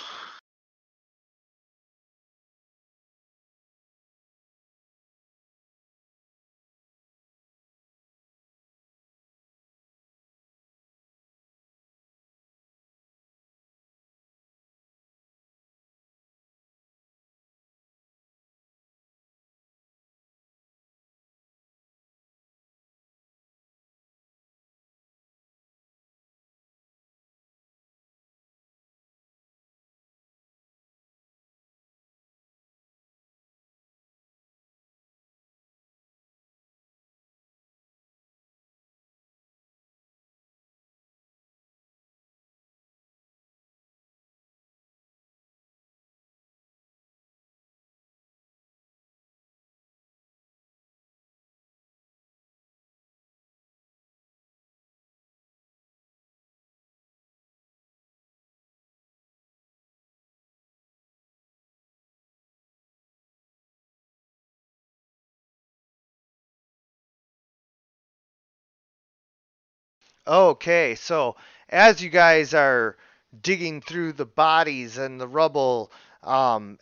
Okay, so as you guys are digging through the bodies and the rubble,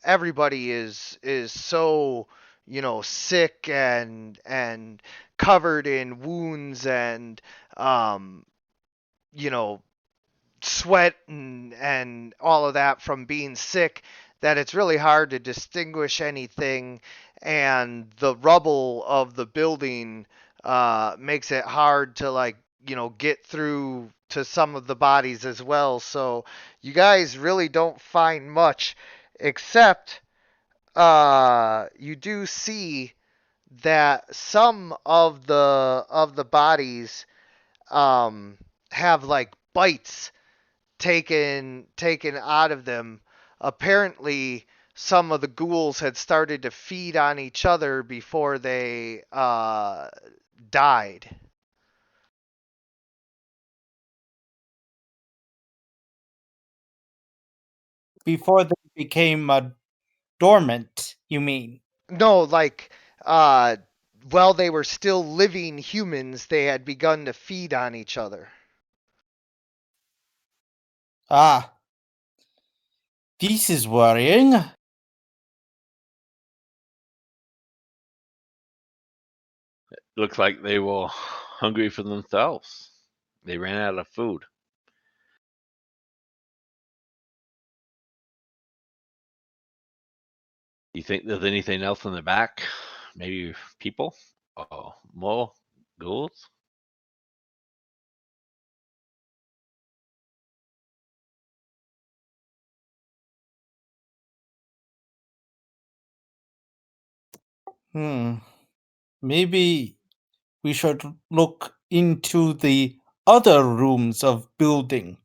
everybody is so sick and covered in wounds and um, you know sweat and all of that from being sick that it's really hard to distinguish anything, and the rubble of the building makes it hard to get through to some of the bodies as well. So you guys really don't find much, except you do see that some of the bodies have like bites taken out of them. Apparently, some of the ghouls had started to feed on each other before they died. Before they became dormant, you mean? No, uh, while they were still living humans, they had begun to feed on each other. Ah, this is worrying. Looks like they were hungry for themselves. They ran out of food. You think there's anything else in the back? Maybe people? Or more ghouls? Hmm. Maybe we should look into the other rooms of building.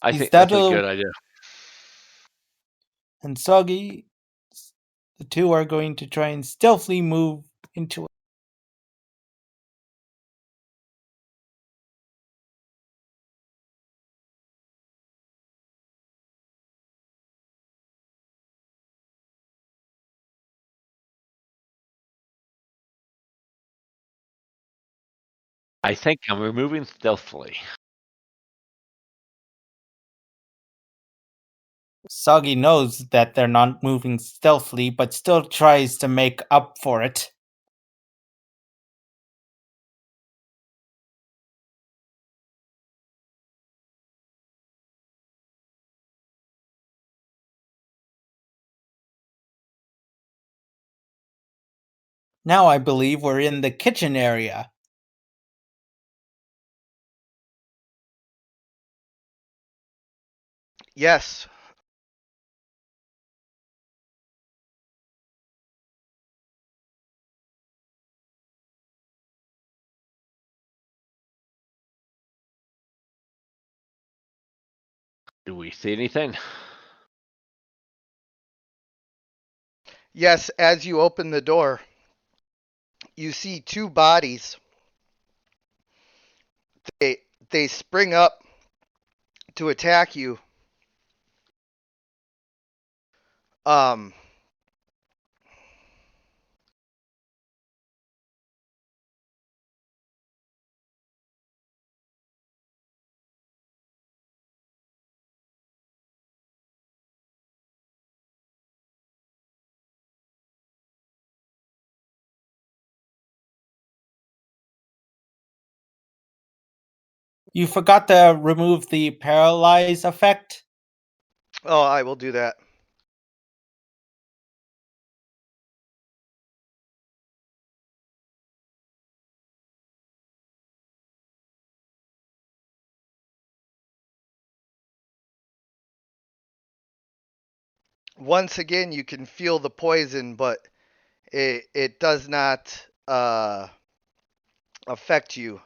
I Is think that that's a a good idea. and Soggy? The two are going to try and stealthily move into it. I think I'm moving stealthily. Soggy knows that they're not moving stealthily, but still tries to make up for it. Now I believe we're in the kitchen area. Yes. Do we see anything? Yes, as you open the door, you see two bodies. They spring up to attack you. Um, You forgot to remove the paralyze effect. oh, I will do that. Once again, you can feel the poison, but it does not affect you.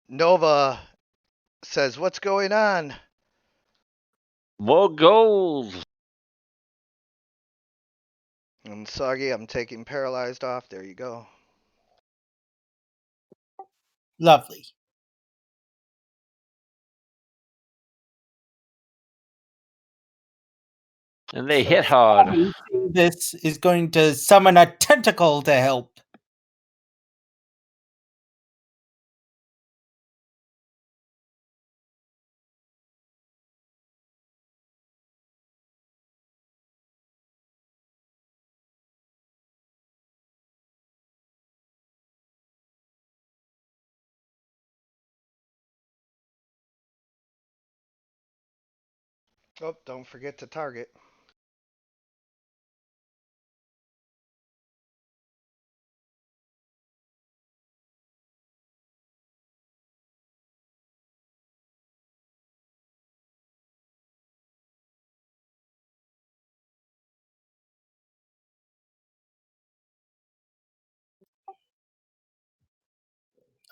Nova says, "What's going on?" More gold. And Soggy, I'm taking paralyzed off. There you go. Lovely. And they So hit hard. Soggy, seeing this is going to summon a tentacle to help. Oh, don't forget to target.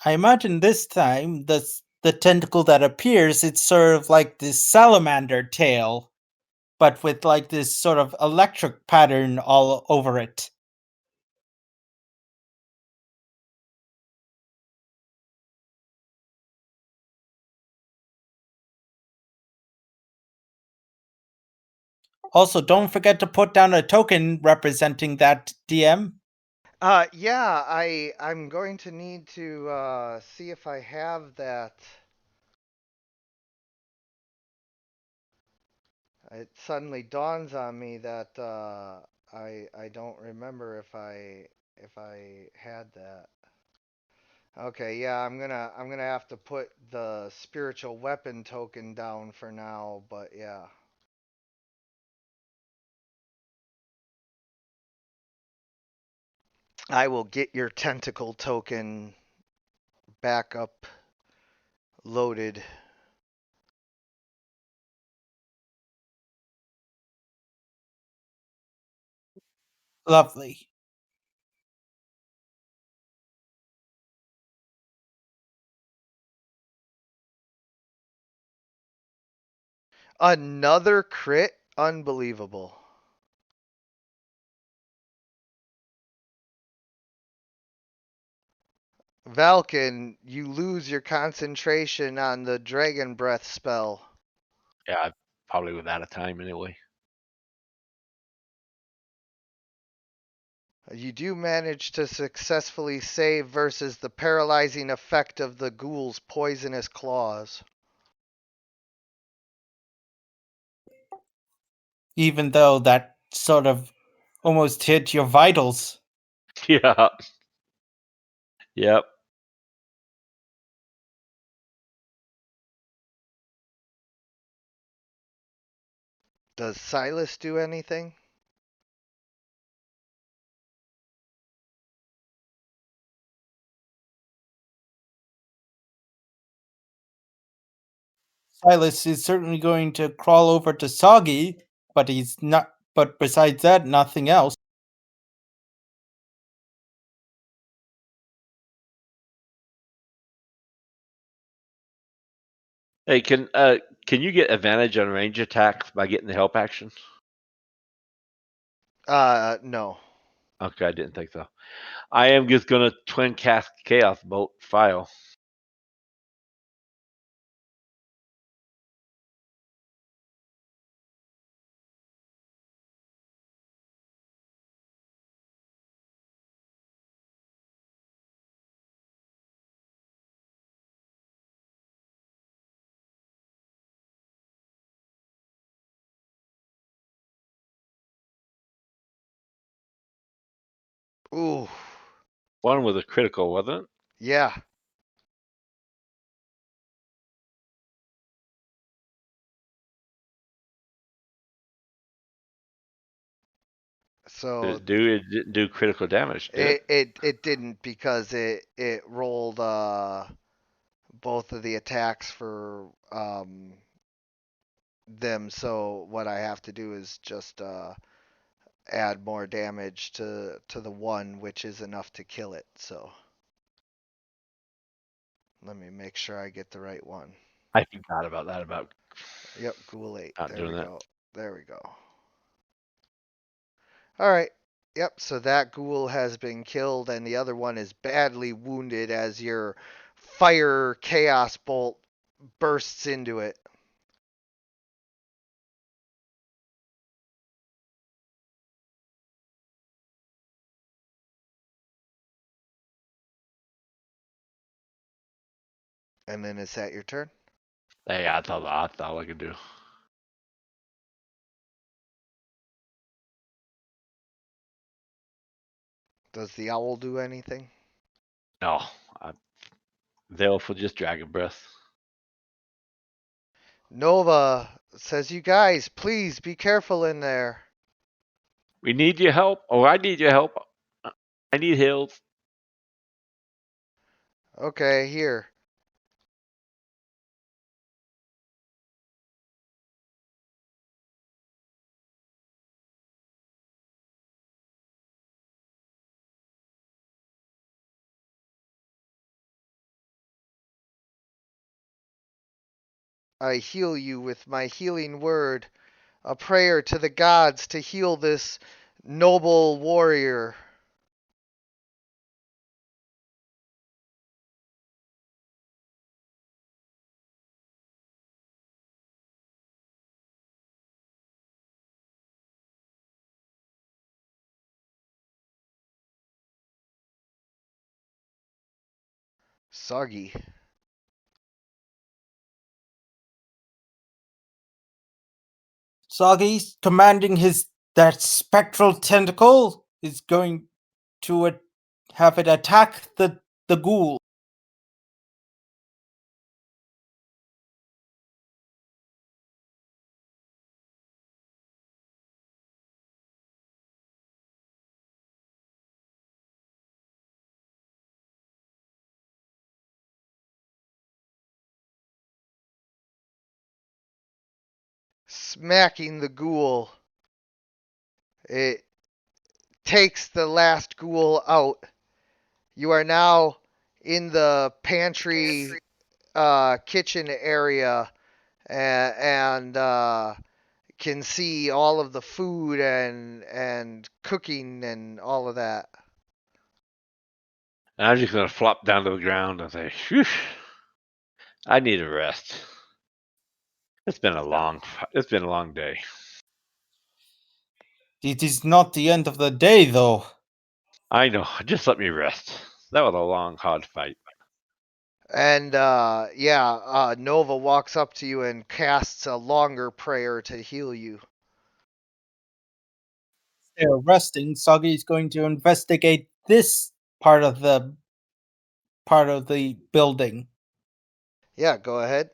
I imagine this time the tentacle that appears, it's sort of like this salamander tail, but with like this sort of electric pattern all over it. Also, don't forget to put down a token representing that DM. Yeah, I'm going to need to see if I have that. It suddenly dawns on me that I don't remember if I had that. Okay, yeah, I'm gonna have to put the spiritual weapon token down for now, but yeah. I will get your tentacle token back up loaded. Lovely. Another crit? Unbelievable. Valken, you lose your concentration on the dragon breath spell. Yeah, I probably was out of time anyway. You do manage to successfully save versus the paralyzing effect of the ghoul's poisonous claws. Even though that sort of almost hit your vitals. Yeah. Yep. Does Silas do anything? Silas is certainly going to crawl over to Soggy, but he's not. But besides that, nothing else. Hey, can you get advantage on range attack by getting the help action? No. Okay, I didn't think so. I am just gonna twin cast chaos bolt file. Ooh. One was a critical, wasn't it? Yeah. So It didn't do critical damage, did it? it didn't because it rolled both of the attacks for them. So what I have to do is just add more damage to the one, which is enough to kill it. So let me make sure I get the right one. I forgot about that, about Yep, Ghoul 8. not There doing we that. go. There we go. All right. Yep, so that ghoul has been killed, and the other one is badly wounded as your fire chaos bolt bursts into it. And then is that your turn? Hey, that's all I could do. Does the owl do anything? No, I'm there for just dragon breath. Nova says, "You guys, please be careful in there." We need your help, or I need your help. I need heals. Okay, here. I heal you with my healing word, a prayer to the gods to heal this noble warrior. Soggy. Soggy, commanding that spectral tentacle, is going to have it attack the ghoul. Smacking the ghoul. It takes the last ghoul out. You are now in the pantry kitchen area and can see all of the food and cooking and all of that. And I'm just gonna flop down to the ground and say, "Phew, I need a rest. It's been a long day." It is not the end of the day, though. I know. Just let me rest. That was a long, hard fight. And Nova walks up to you and casts a longer prayer to heal you. They're resting. Soggy is going to investigate this part of the building. Yeah, go ahead.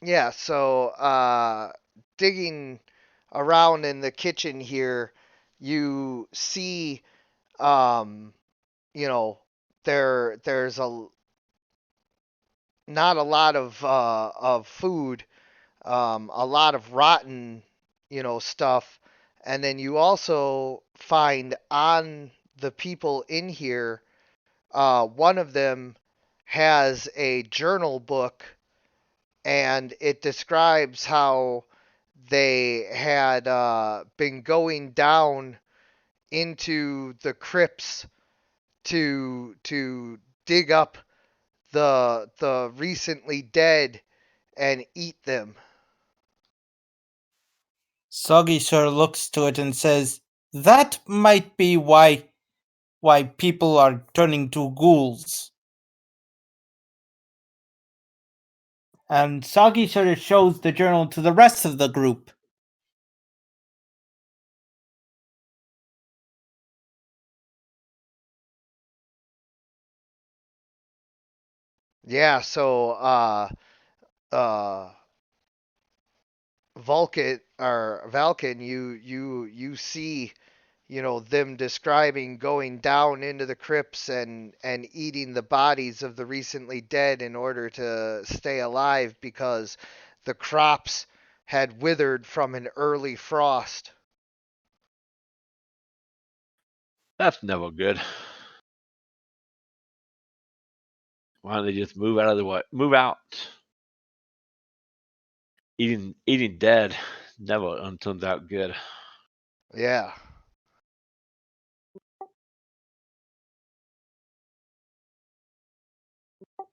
Yeah, so digging around in the kitchen here, you see um you know there's not a lot of food, a lot of rotten, stuff. And then you also find on the people in here, one of them has a journal book, and it describes how they had been going down into the crypts to dig up the recently dead and eat them. Soggy sort of looks to it and says, "That might be why people are turning to ghouls." And Soggy sort of shows the journal to the rest of the group. Yeah, so uh Valken, you see, them describing going down into the crypts and eating the bodies of the recently dead in order to stay alive because the crops had withered from an early frost. That's never good. Why don't they just move out of the way? Move out. Eating dead never turns out good. Yeah.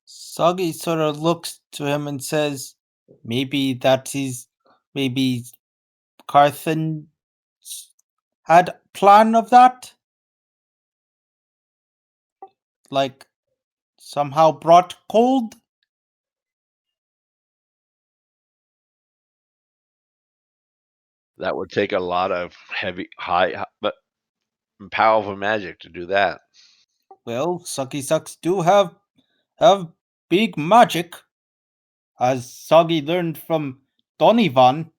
Soggy sort of looks to him and says, maybe maybe Carthen had plan of that? Like, somehow brought cold? That would take a lot of but powerful magic to do that. Well, Sucky Sucks do have big magic, as Soggy learned from Donivan,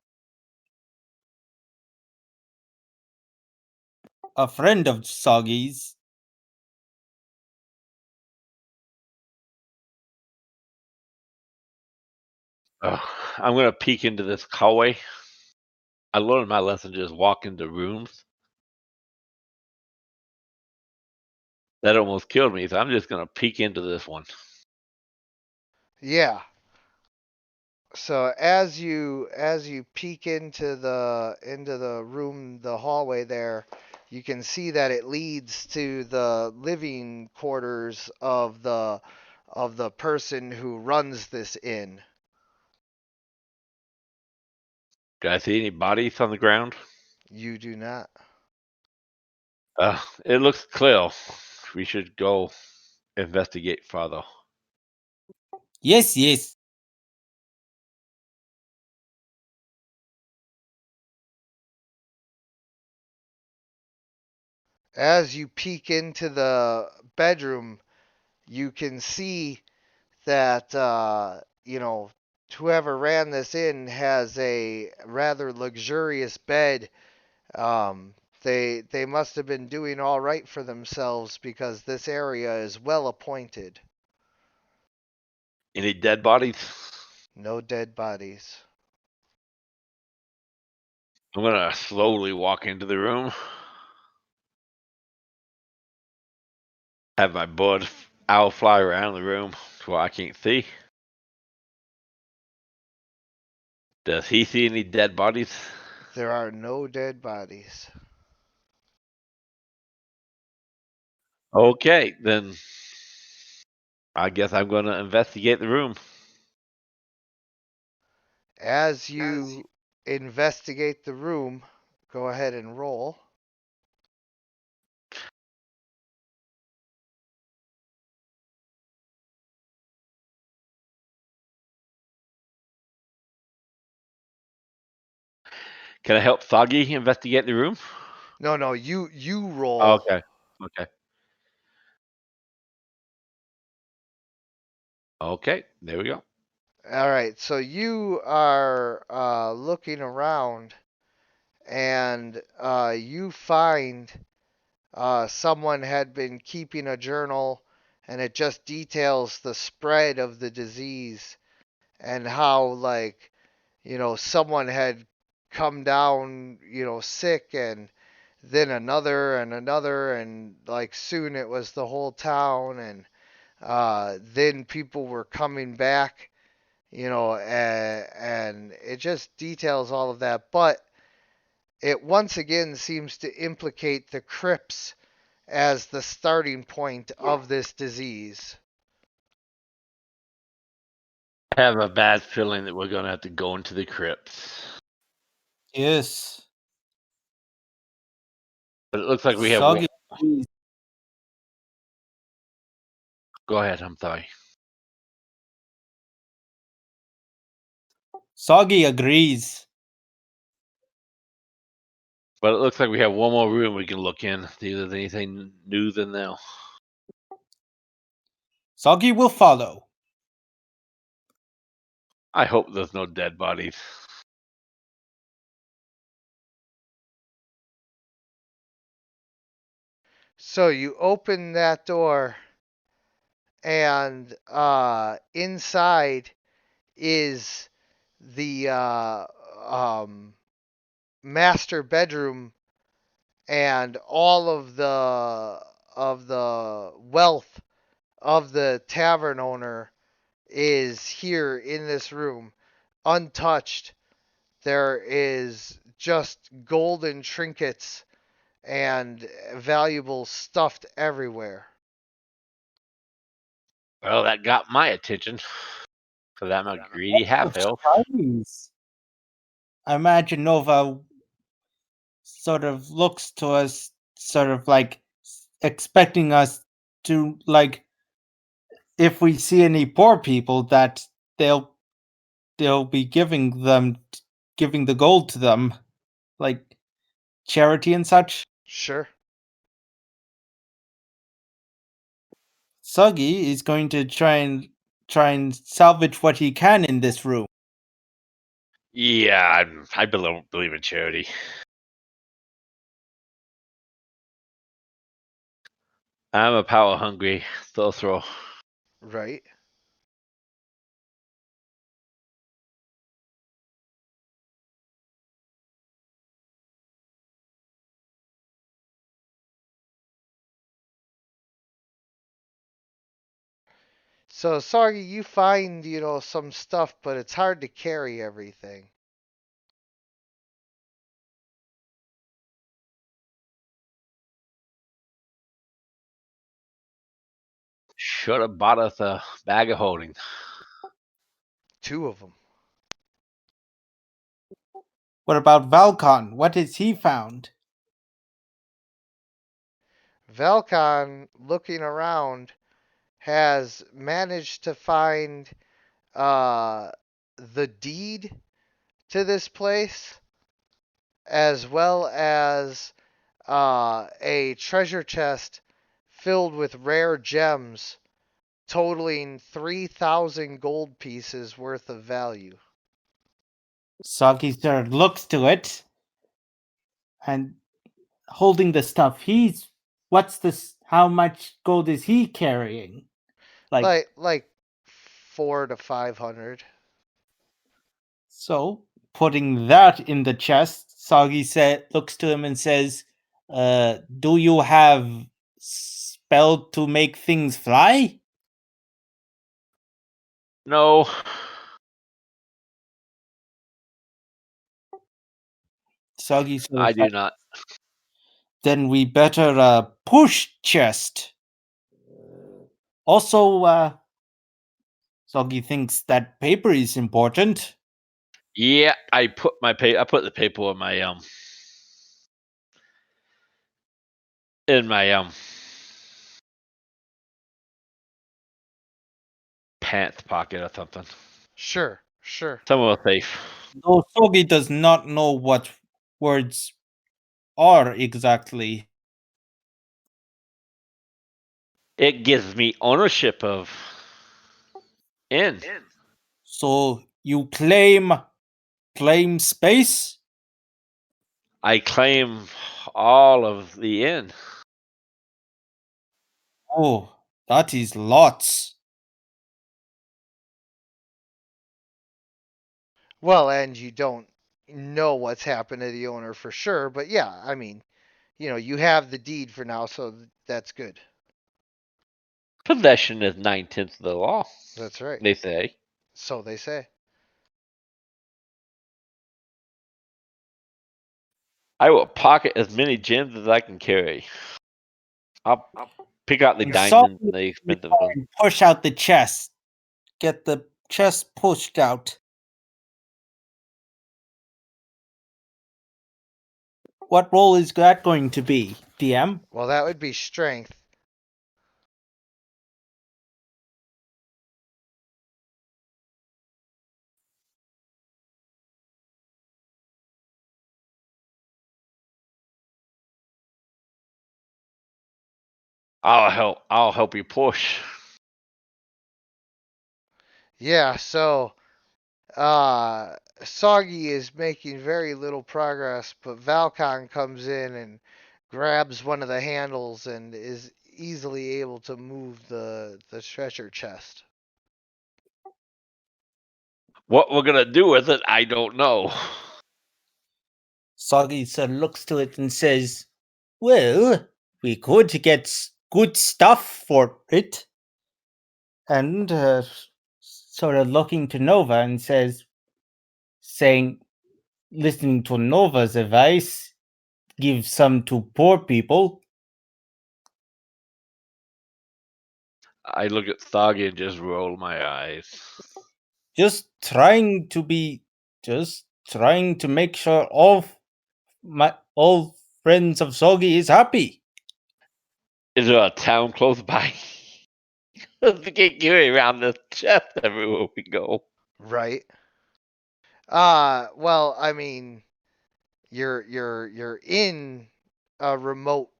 a friend of Soggy's. I'm gonna peek into this hallway. I learned my lesson. Just walk into rooms. That almost killed me, so I'm just gonna peek into this one. Yeah. So as you peek into the room, the hallway there, you can see that it leads to the living quarters of the person who runs this inn. Do I see any bodies on the ground? You do not. It looks clear. We should go investigate further. Yes, yes. As you peek into the bedroom, you can see that whoever ran this inn has a rather luxurious bed. They must have been doing all right for themselves because this area is well appointed. Any dead bodies? No dead bodies. I'm gonna slowly walk into the room. Have my bird owl fly around the room so I can't see. Does he see any dead bodies? There are no dead bodies. Okay, then I guess I'm gonna investigate the room. As you investigate the room, go ahead and roll. Can I help Soggy investigate the room? No, you roll. Okay. Okay. Okay. There we go. All right, so you are looking around, and you find someone had been keeping a journal, and it just details the spread of the disease and how, like, someone had come down, sick, and then another and another, and like soon it was the whole town, and then people were coming back, and it just details all of that. But it once again seems to implicate the crypts as the starting point of this disease. I have a bad feeling that we're going to have to go into the crypts. Yes. But it looks like we have Soggy, Go ahead, I'm sorry. Soggy agrees. But it looks like we have one more room we can look in. See if there's anything new than now. Soggy will follow. I hope there's no dead bodies. So you open that door, and inside is the master bedroom, and all of the wealth of the tavern owner is here in this room, untouched. There is just golden trinkets and valuable stuffed everywhere. Well, that got my attention. Because I'm a greedy half elf. I imagine Nova sort of looks to us, sort of like expecting us to, like, if we see any poor people, that they'll be giving the gold to them, like charity and such. Sure. Soggy is going to try and salvage what he can in this room. Yeah, I believe in charity. I'm a power hungry sorcerer. Right. So, Soggy, you find, some stuff, but it's hard to carry everything. Should have bought us a bag of holding. 2 of them. What about Valcon? What has he found? Valcon, looking around, has managed to find the deed to this place, as well as a treasure chest filled with rare gems, totaling 3,000 gold pieces worth of value. Soggy sort of looks to it, and holding the stuff, what's this? How much gold is he carrying? Like 400 to 500. So, putting that in the chest, Soggy looks to him and says, "Do you have spell to make things fly?" No. Soggy says, I do not. "Then we better push chest." Also, Soggy thinks that paper is important. Yeah, I put the paper in my pants pocket or something. Sure. Somewhere safe. Though Soggy does not know what words are exactly. It gives me ownership of inn. So you claim space? I claim all of the inn. Oh, That is lots. Well, and you don't know what's happened to the owner for sure, but yeah, I mean, you have the deed for now, so that's good. Possession is 9/10 of the law, That's right. they say. So they say. I will pocket as many gems as I can carry. I'll pick out the You diamonds softly and the expensive ones. push out the chest. Get the chest pushed out. What role is that going to be, DM? Well, that would be strength. I'll help you push. Yeah, so Soggy is making very little progress, but Valcon comes in and grabs one of the handles and is easily able to move the treasure chest. What we're gonna do with it, I don't know. Soggy looks to it and says, "Well, we could get good stuff for it." And sort of looking to Nova and listening to Nova's advice, give some to poor people. I look at Thoggy and just roll my eyes. Just trying to make sure all friends of Soggy is happy. Is there a town close by? We can't carry around this chest everywhere we go. Right. Well, I mean, you're in a remote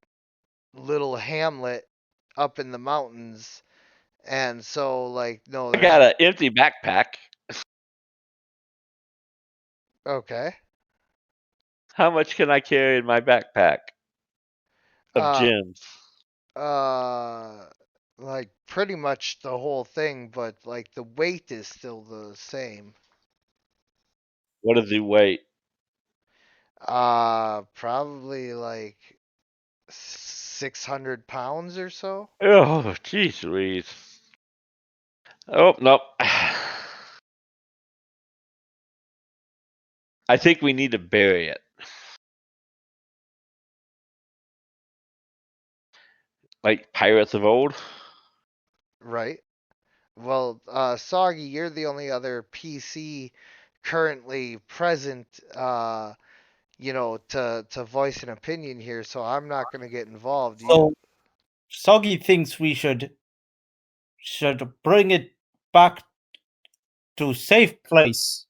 little hamlet up in the mountains, and so like no, I got an empty backpack. okay. How much can I carry in my backpack of gems? Like pretty much the whole thing, but like the weight is still the same. What does he weigh? Probably like 600 pounds or so. Oh, jeez Louise. Oh, nope. I think we need to bury it. Like pirates of old? Right. Well, Soggy, you're the only other PC currently present, to voice an opinion here, so I'm not gonna get involved. So Soggy thinks we should bring it back to safe place.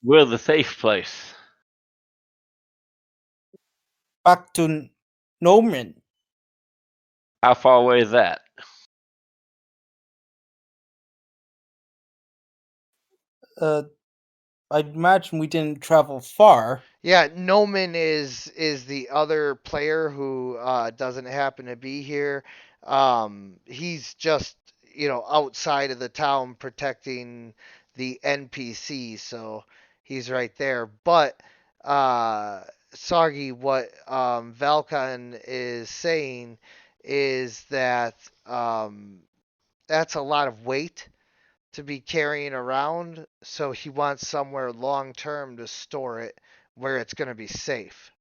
We're the safe place. Back to Nomen. How far away is that? I'd imagine we didn't travel far. Yeah, Noman is the other player who doesn't happen to be here. He's just outside of the town protecting the NPC, so he's right there. But Soggy, what Valkan is saying is that that's a lot of weight to be carrying around, so he wants somewhere long term to store it where it's going to be safe.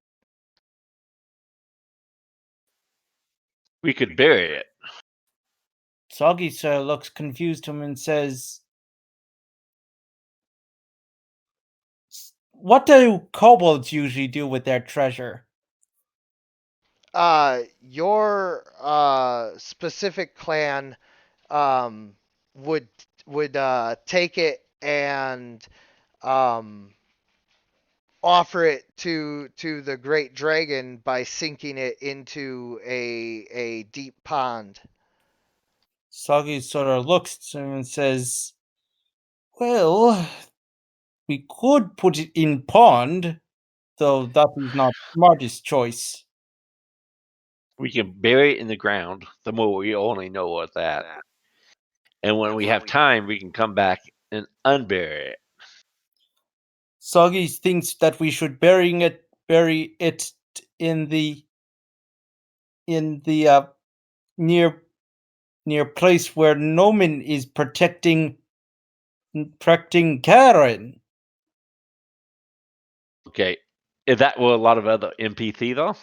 We could bury it. Soggy looks confused to him and says, "What do kobolds usually do with their treasure?" Your specific clan would take it and offer it to the great dragon by sinking it into a deep pond. Soggy sort of looks to him and says, "Well, we could put it in pond, though that is not smartest choice." we can bury it in the ground. The more we only know what's that. And when we have time, we can come back and unbury it. Soggy thinks that we should bury it in the near place where Noman is protecting Karen. Okay. Is that with a lot of other NPC though?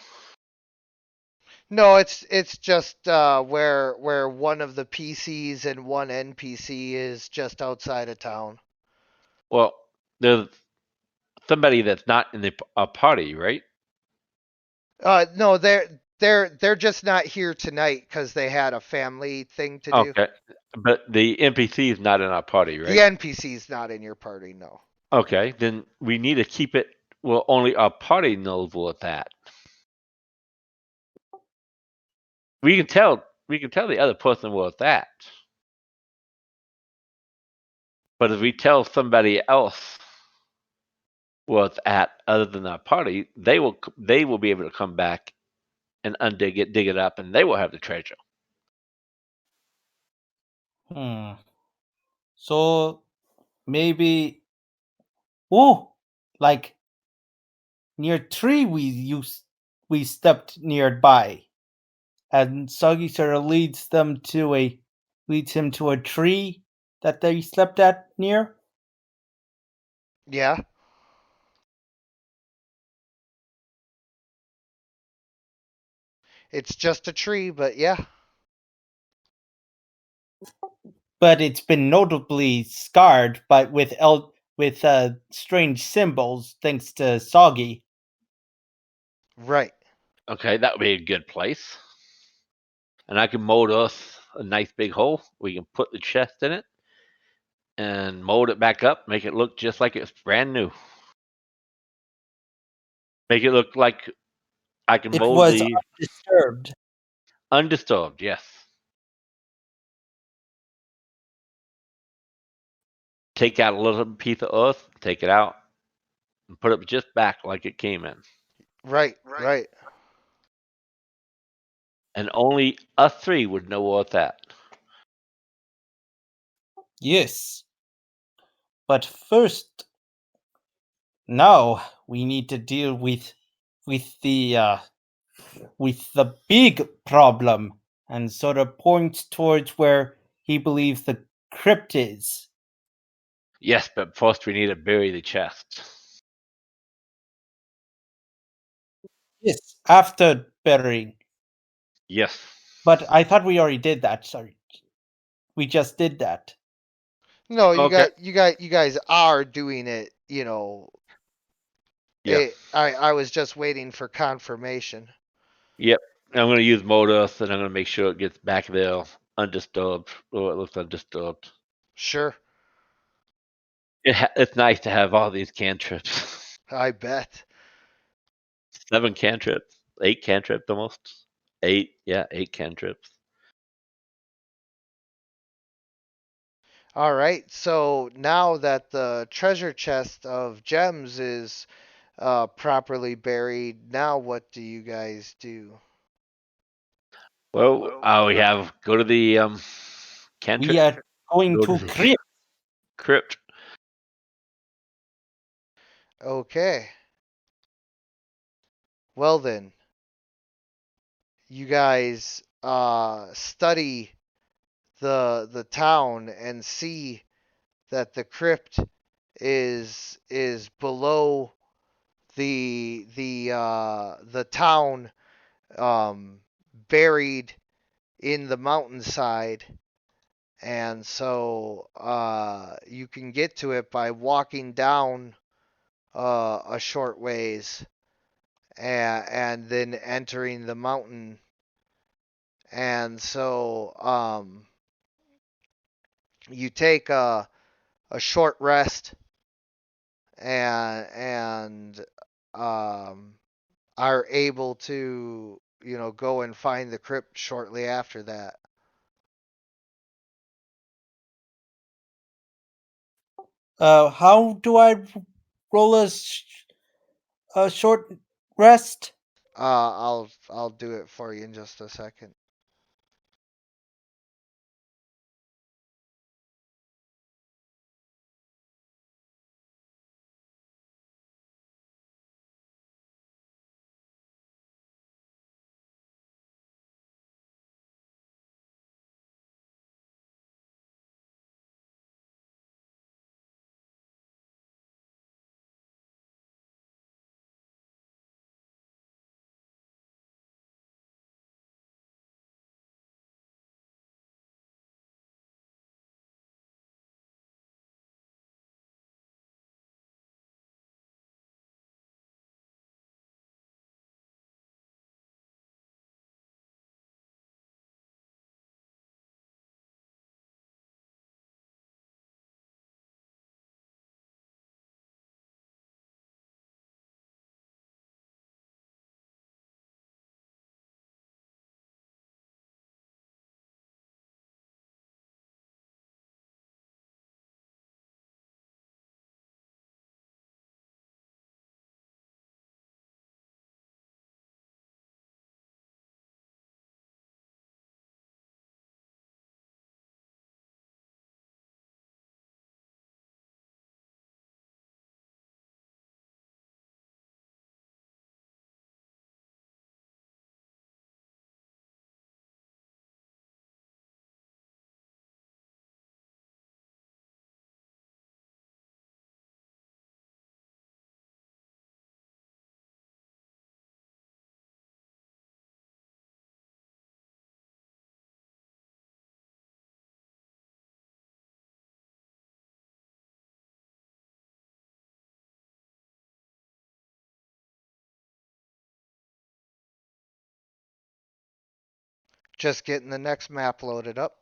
No, it's just where one of the PCs and one NPC is just outside of town. Well, there's somebody that's not in a party, right? No, they're just not here tonight because they had a family thing to do. Okay. But the NPC is not in our party, right? The NPC's not in your party, no. Okay, then we need to keep it. Well, only our party knows what's that. We can tell the other person what's that. But if we tell somebody else what's at other than our party, they will be able to come back and dig it up, and they will have the treasure. So maybe like near tree we stepped nearby. And Soggy sort of leads him to a tree that they slept at near. Yeah. It's just a tree, but yeah. But it's been notably scarred, but with strange symbols, thanks to Soggy. Right. Okay, that would be a good place. And I can mold us a nice big hole. We can put the chest in it and mold it back up, make it look just like it's brand new. Make it look like I can It mold was the undisturbed. undisturbed, yes. Take out a little piece of earth, take it out, and put it just back like it came in. Right. And only us three would know what's that. Yes. But first, now we need to deal with the big problem, and sort of points towards where he believes the crypt is. Yes, but first we need to bury the chest. Yes, after burying. Yes. But I thought we already did that. Sorry, we just did that. No, you guys are doing it. Yeah. I was just waiting for confirmation. Yep. I'm going to use Modus, and I'm going to make sure it gets back there undisturbed, or it looks undisturbed. Sure. It's nice to have all these cantrips. I bet. 7 cantrips, 8 cantrips almost. 8 cantrips. All right. So now that the treasure chest of gems is properly buried, now what do you guys do? Well, we have go to the cantrip. We are going Go to to the crypt. crypt. Okay. Well then, you guys study the town and see that the crypt is below the town, buried in the mountainside, and so you can get to it by walking down a short ways, and then entering the mountain. And so you take a short rest, and are able to go and find the crypt shortly after that. How do I roll a short rest? I'll do it for you in just a second. Just getting the next map loaded up.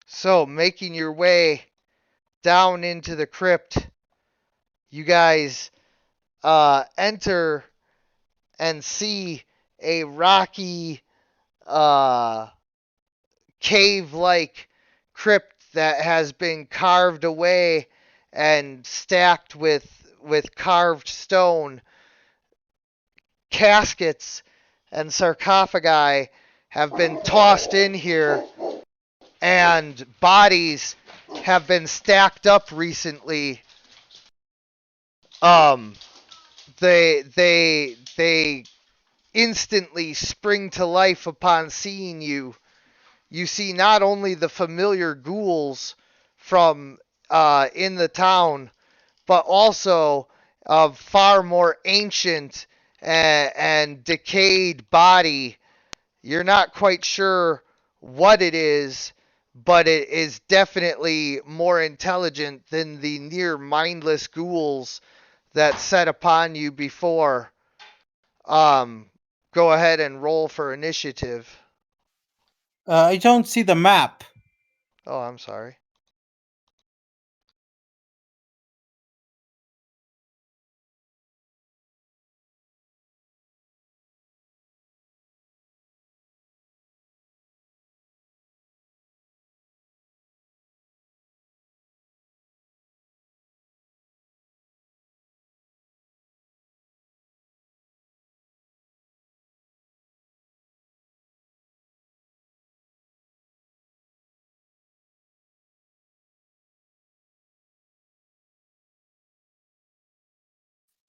So, making your way down into the crypt, you guys enter and see a rocky cave-like crypt that has been carved away and stacked with carved stone. Caskets and sarcophagi have been tossed in here, and bodies have been stacked up recently. Um, they instantly spring to life upon seeing you. You see not only the familiar ghouls from in the town, but also a far more ancient and decayed body. You're not quite sure what it is, but it is definitely more intelligent than the near mindless ghouls that set upon you before. Um, Go ahead and roll for initiative. I don't see the map. Oh, I'm sorry.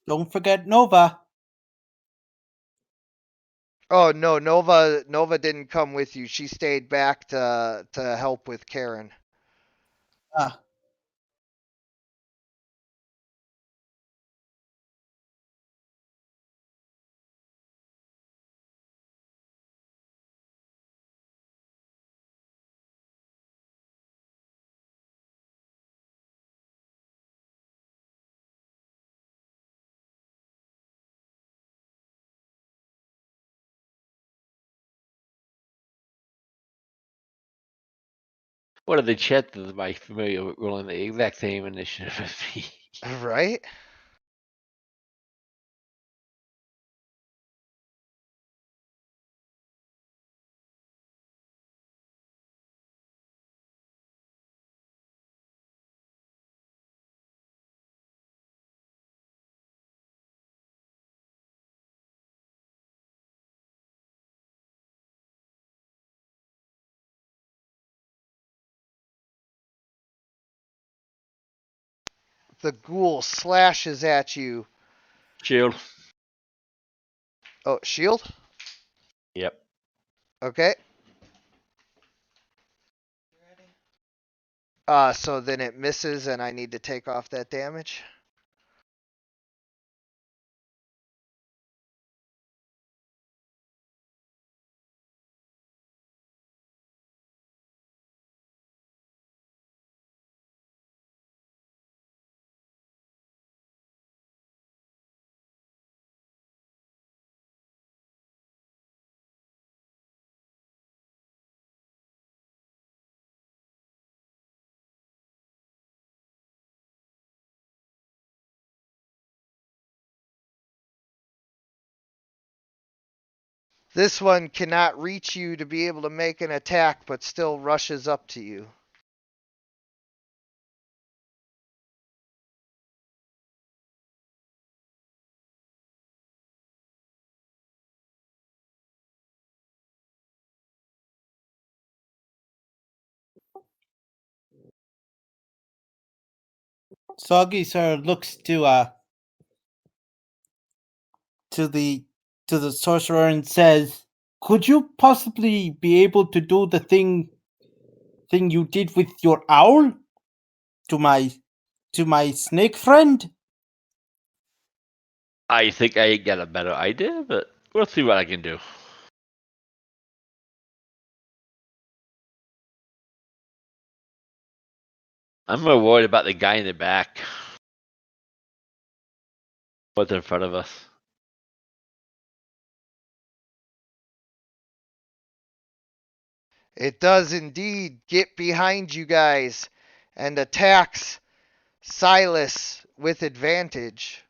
Don't forget Nova. Oh no, Nova didn't come with you. She stayed back to help with Karen. Ah, What are the chances of my familiar rolling the exact same initiative as me? Right? The ghoul slashes at you. Shield. Oh, shield? Yep. Okay. So then it misses and I need to take off that damage. This one cannot reach you to be able to make an attack, but still rushes up to you. Soggy sort of looks to the sorcerer and says, "Could you possibly be able to do the thing you did with your owl to my snake friend?" I think I got a better idea, but we'll see what I can do. I'm more worried about the guy in the back. What's in front of us? It does indeed get behind you guys and attacks Silas with advantage.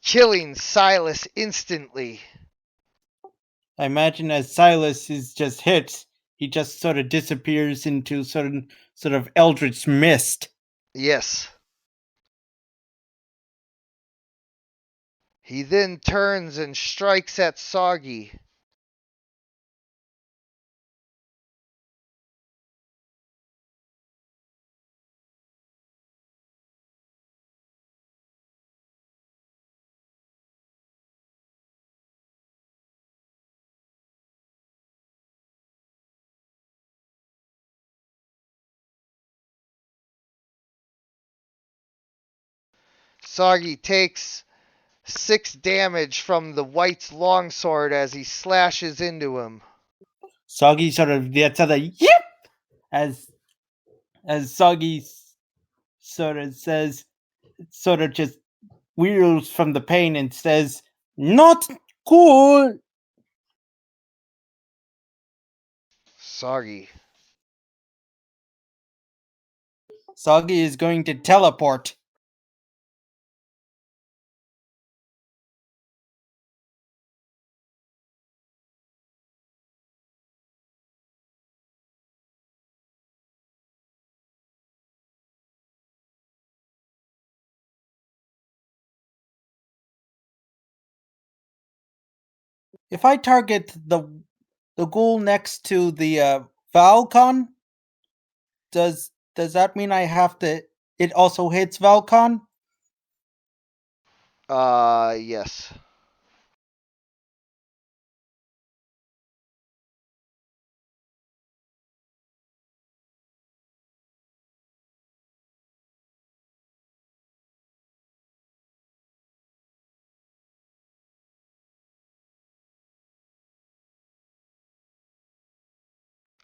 Killing Silas instantly. I imagine as Silas is just hit, he just sort of disappears into sort of eldritch mist. Yes. He then turns and strikes at Soggy. Soggy takes 6 damage from the White's longsword as he slashes into him. Soggy sort of gets a yip as Soggy sort of says, sort of just wheels from the pain and says, "Not cool." Soggy. Soggy is going to teleport. if I target the ghoul next to the Valcon, does that mean I have to? It also hits Valcon. Yes.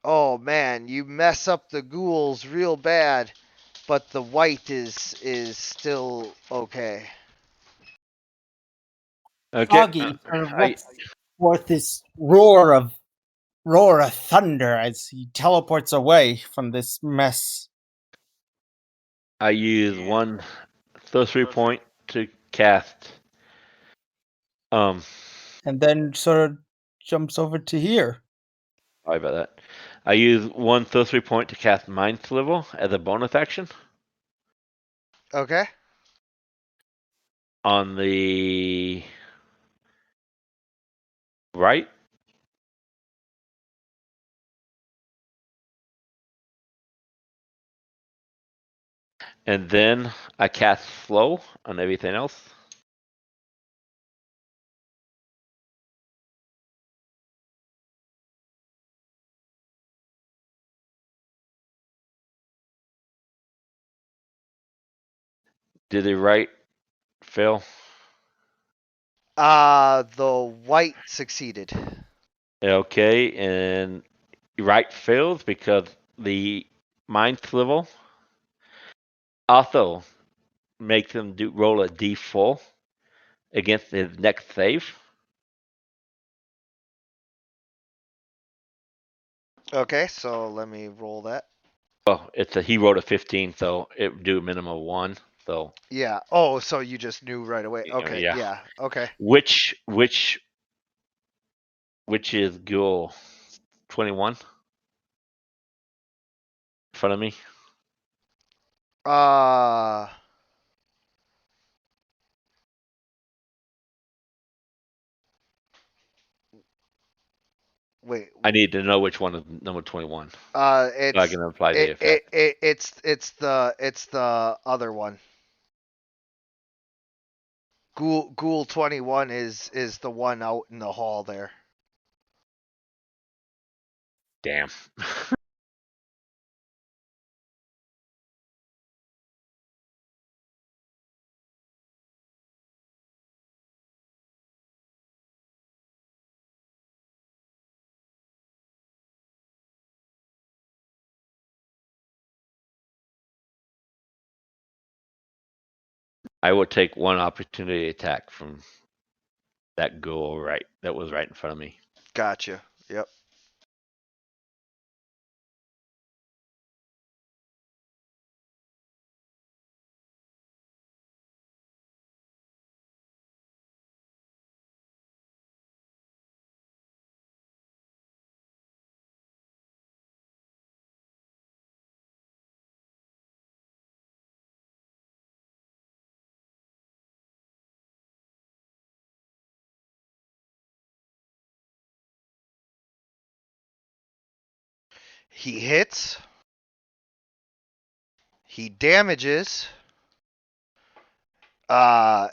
Oh man, you mess up the ghouls real bad, but the white is still okay. Okay. Foggy sort of lets forth this roar of thunder as he teleports away from this mess. I use one sorcery point to cast. And then sort of jumps over to here. Sorry about that. I use one sorcery point to cast Mind Sliver as a bonus action Okay. on the right. And then I cast Slow on everything else. Did the right fail? The white succeeded. Okay, and right fails because the Mind Sliver also makes him roll a d4 against his next save. Okay, so let me roll that. Oh, he rolled a 15, so it would do a minimum of 1. So Yeah. Oh, so you just knew right away. Okay. yeah. Yeah. Okay. Which is ghoul 21 in front of me? Uh, wait. I need to know which one is number 21 so I It's can apply the effect. it's the other one. Ghoul 21 is the one out in the hall there. Damn. I will take one opportunity attack from that ghoul that was right in front of me. Gotcha. Yep. He hits. He damages. Uh,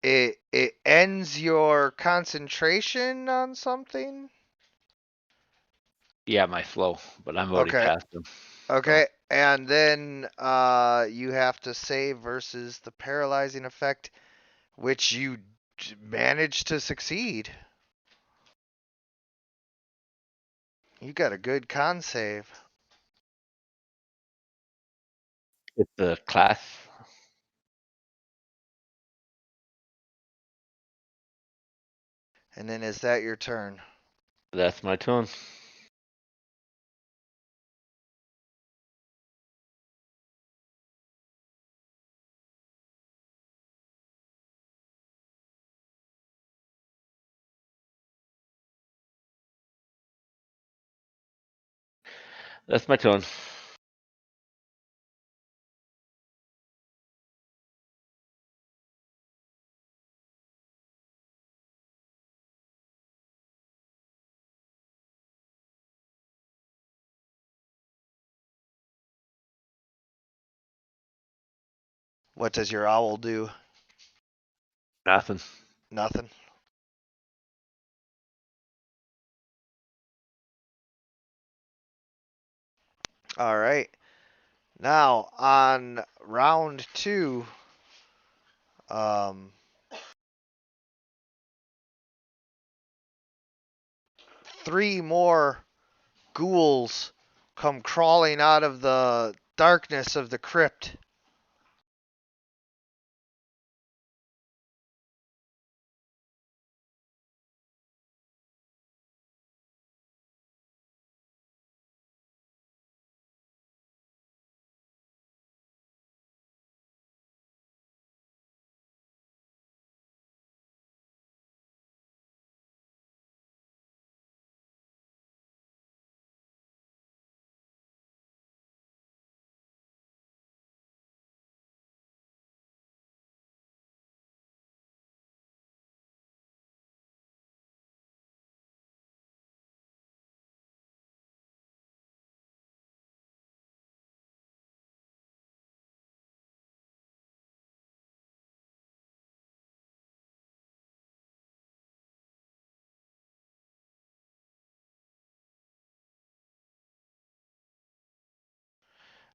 it ends your concentration on something. Yeah, my slow, but I'm already Okay. past him. Okay. And then you have to save versus the paralyzing effect, which you managed to succeed. You got a good con save. It's the class. And then is that your turn? That's my turn. That's my turn. What does your owl do? Nothing. Nothing. All right. Now on round 2, 3 more ghouls come crawling out of the darkness of the crypt.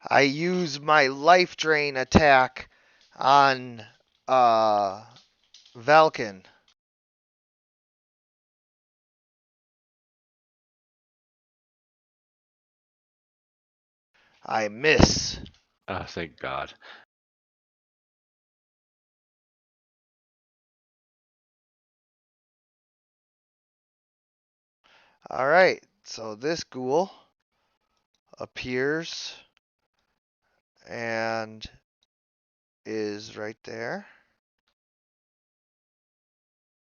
I use my life drain attack on Valken. I miss. Oh, thank God. All right. So this ghoul appears and is right there.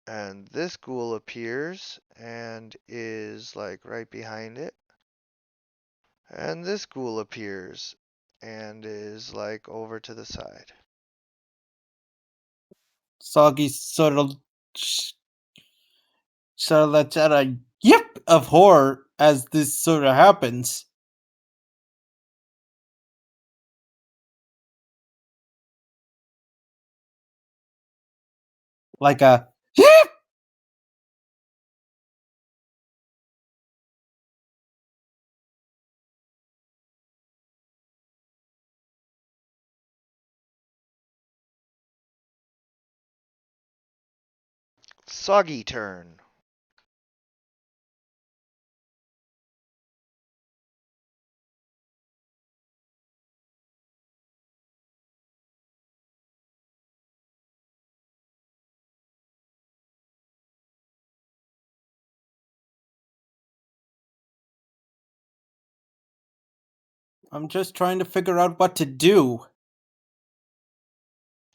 And this ghoul appears and is like right behind it. And this ghoul appears and is like over to the side. Soggy sort of lets out a yip of horror as this sort of happens. Like a yip! Soggy turn. I'm just trying to figure out what to do.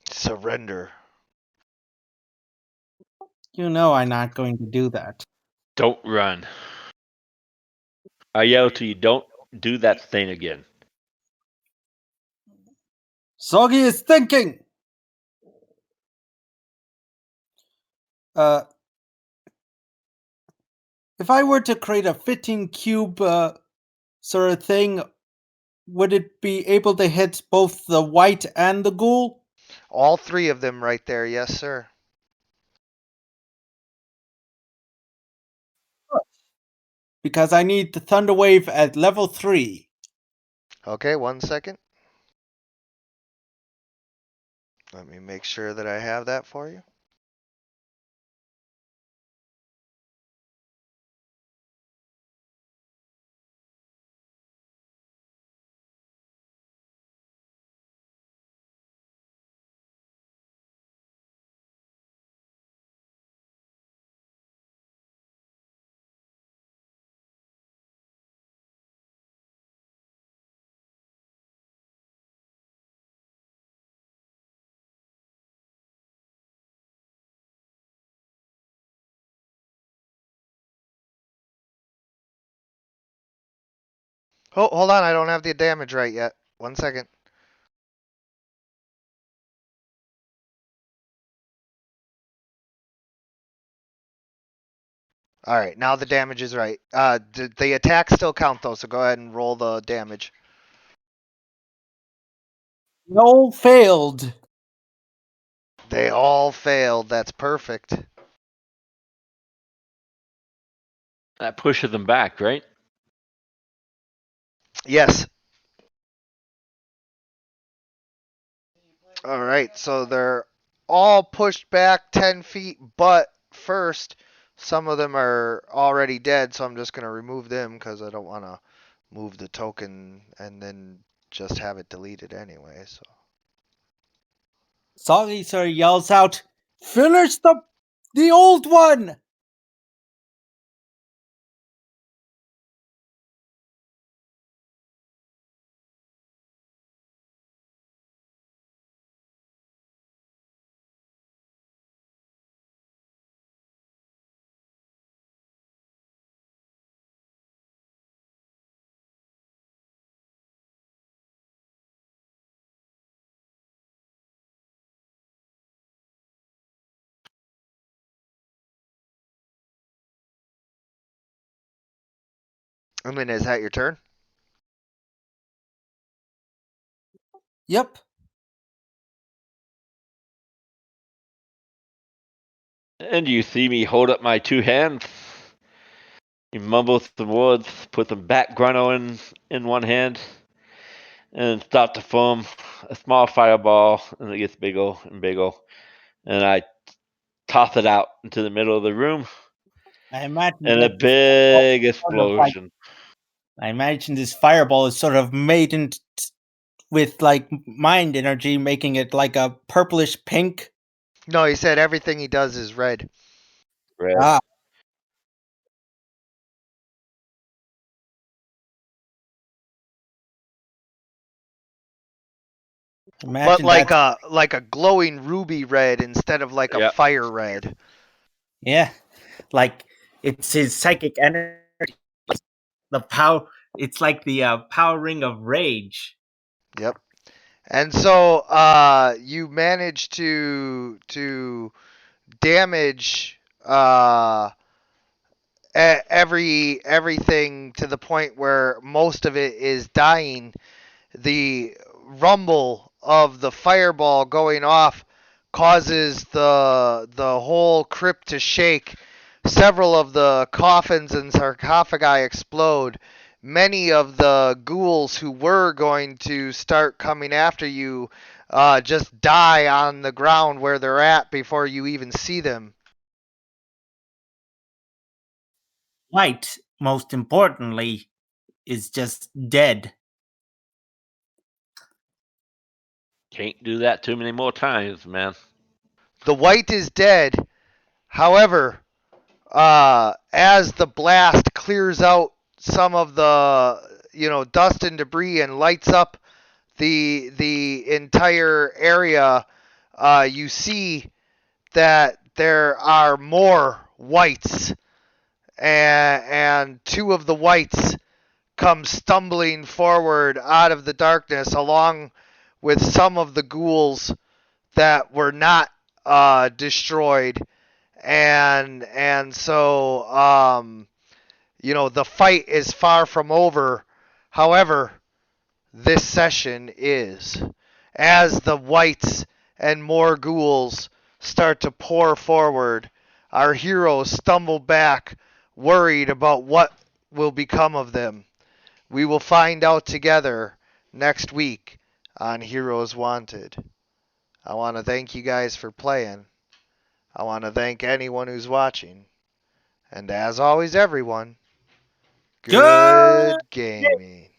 Surrender. You know I'm not going to do that. Don't run. I yell to you, don't do that thing again. Soggy is thinking! If I were to create a 15 cube sort of thing, would it be able to hit both the white and the ghoul? All 3 of them right there. Yes, sir. Because I need the Thunder Wave at level 3. Okay, 1 second. Let me make sure that I have that for you. Oh, hold on. I don't have the damage right yet. 1 second. All right, now the damage is right. The attacks still count though, so go ahead and roll the damage. No, failed. They all failed. That's perfect. That pushes them back, right? Yes. All right, so they're all pushed back 10 feet, but first, some of them are already dead, so I'm just going to remove them because I don't want to move the token and then just have it deleted anyway. So Soggy Sir yells out, "Finish the old one!" I mean, is that your turn? Yep. And you see me hold up my two hands. You mumble some words, put some back gruntle in one hand, and start to form a small fireball, and it gets bigger and bigger. And I toss it out into the middle of the room, I imagine and a that this big sort of like explosion. I imagine this fireball is sort of made with like mind energy, making it like a purplish pink. No, he said everything he does is red. Red. Ah, But imagine like that. a glowing ruby red instead of like a Yep. fire red. Yeah, like it's his psychic energy. The power. It's like the power ring of rage. Yep. And so you manage to damage everything to the point where most of it is dying. The rumble of the fireball going off causes the whole crypt to shake. Several of the coffins and sarcophagi explode. Many of the ghouls who were going to start coming after you just die on the ground where they're at before you even see them. White, most importantly, is just dead. Can't do that too many more times, man. The white is dead. However, as the blast clears out some of the dust and debris and lights up the entire area, you see that there are more whites, and two of the whites come stumbling forward out of the darkness along with some of the ghouls that were not destroyed, and so the fight is far from over. However, this session is, as the whites and more ghouls start to pour forward, our heroes stumble back, worried about what will become of them. We will find out together next week on Heroes Wanted. I want to thank you guys for playing. I want to thank anyone who's watching. And as always, everyone, Good good gaming.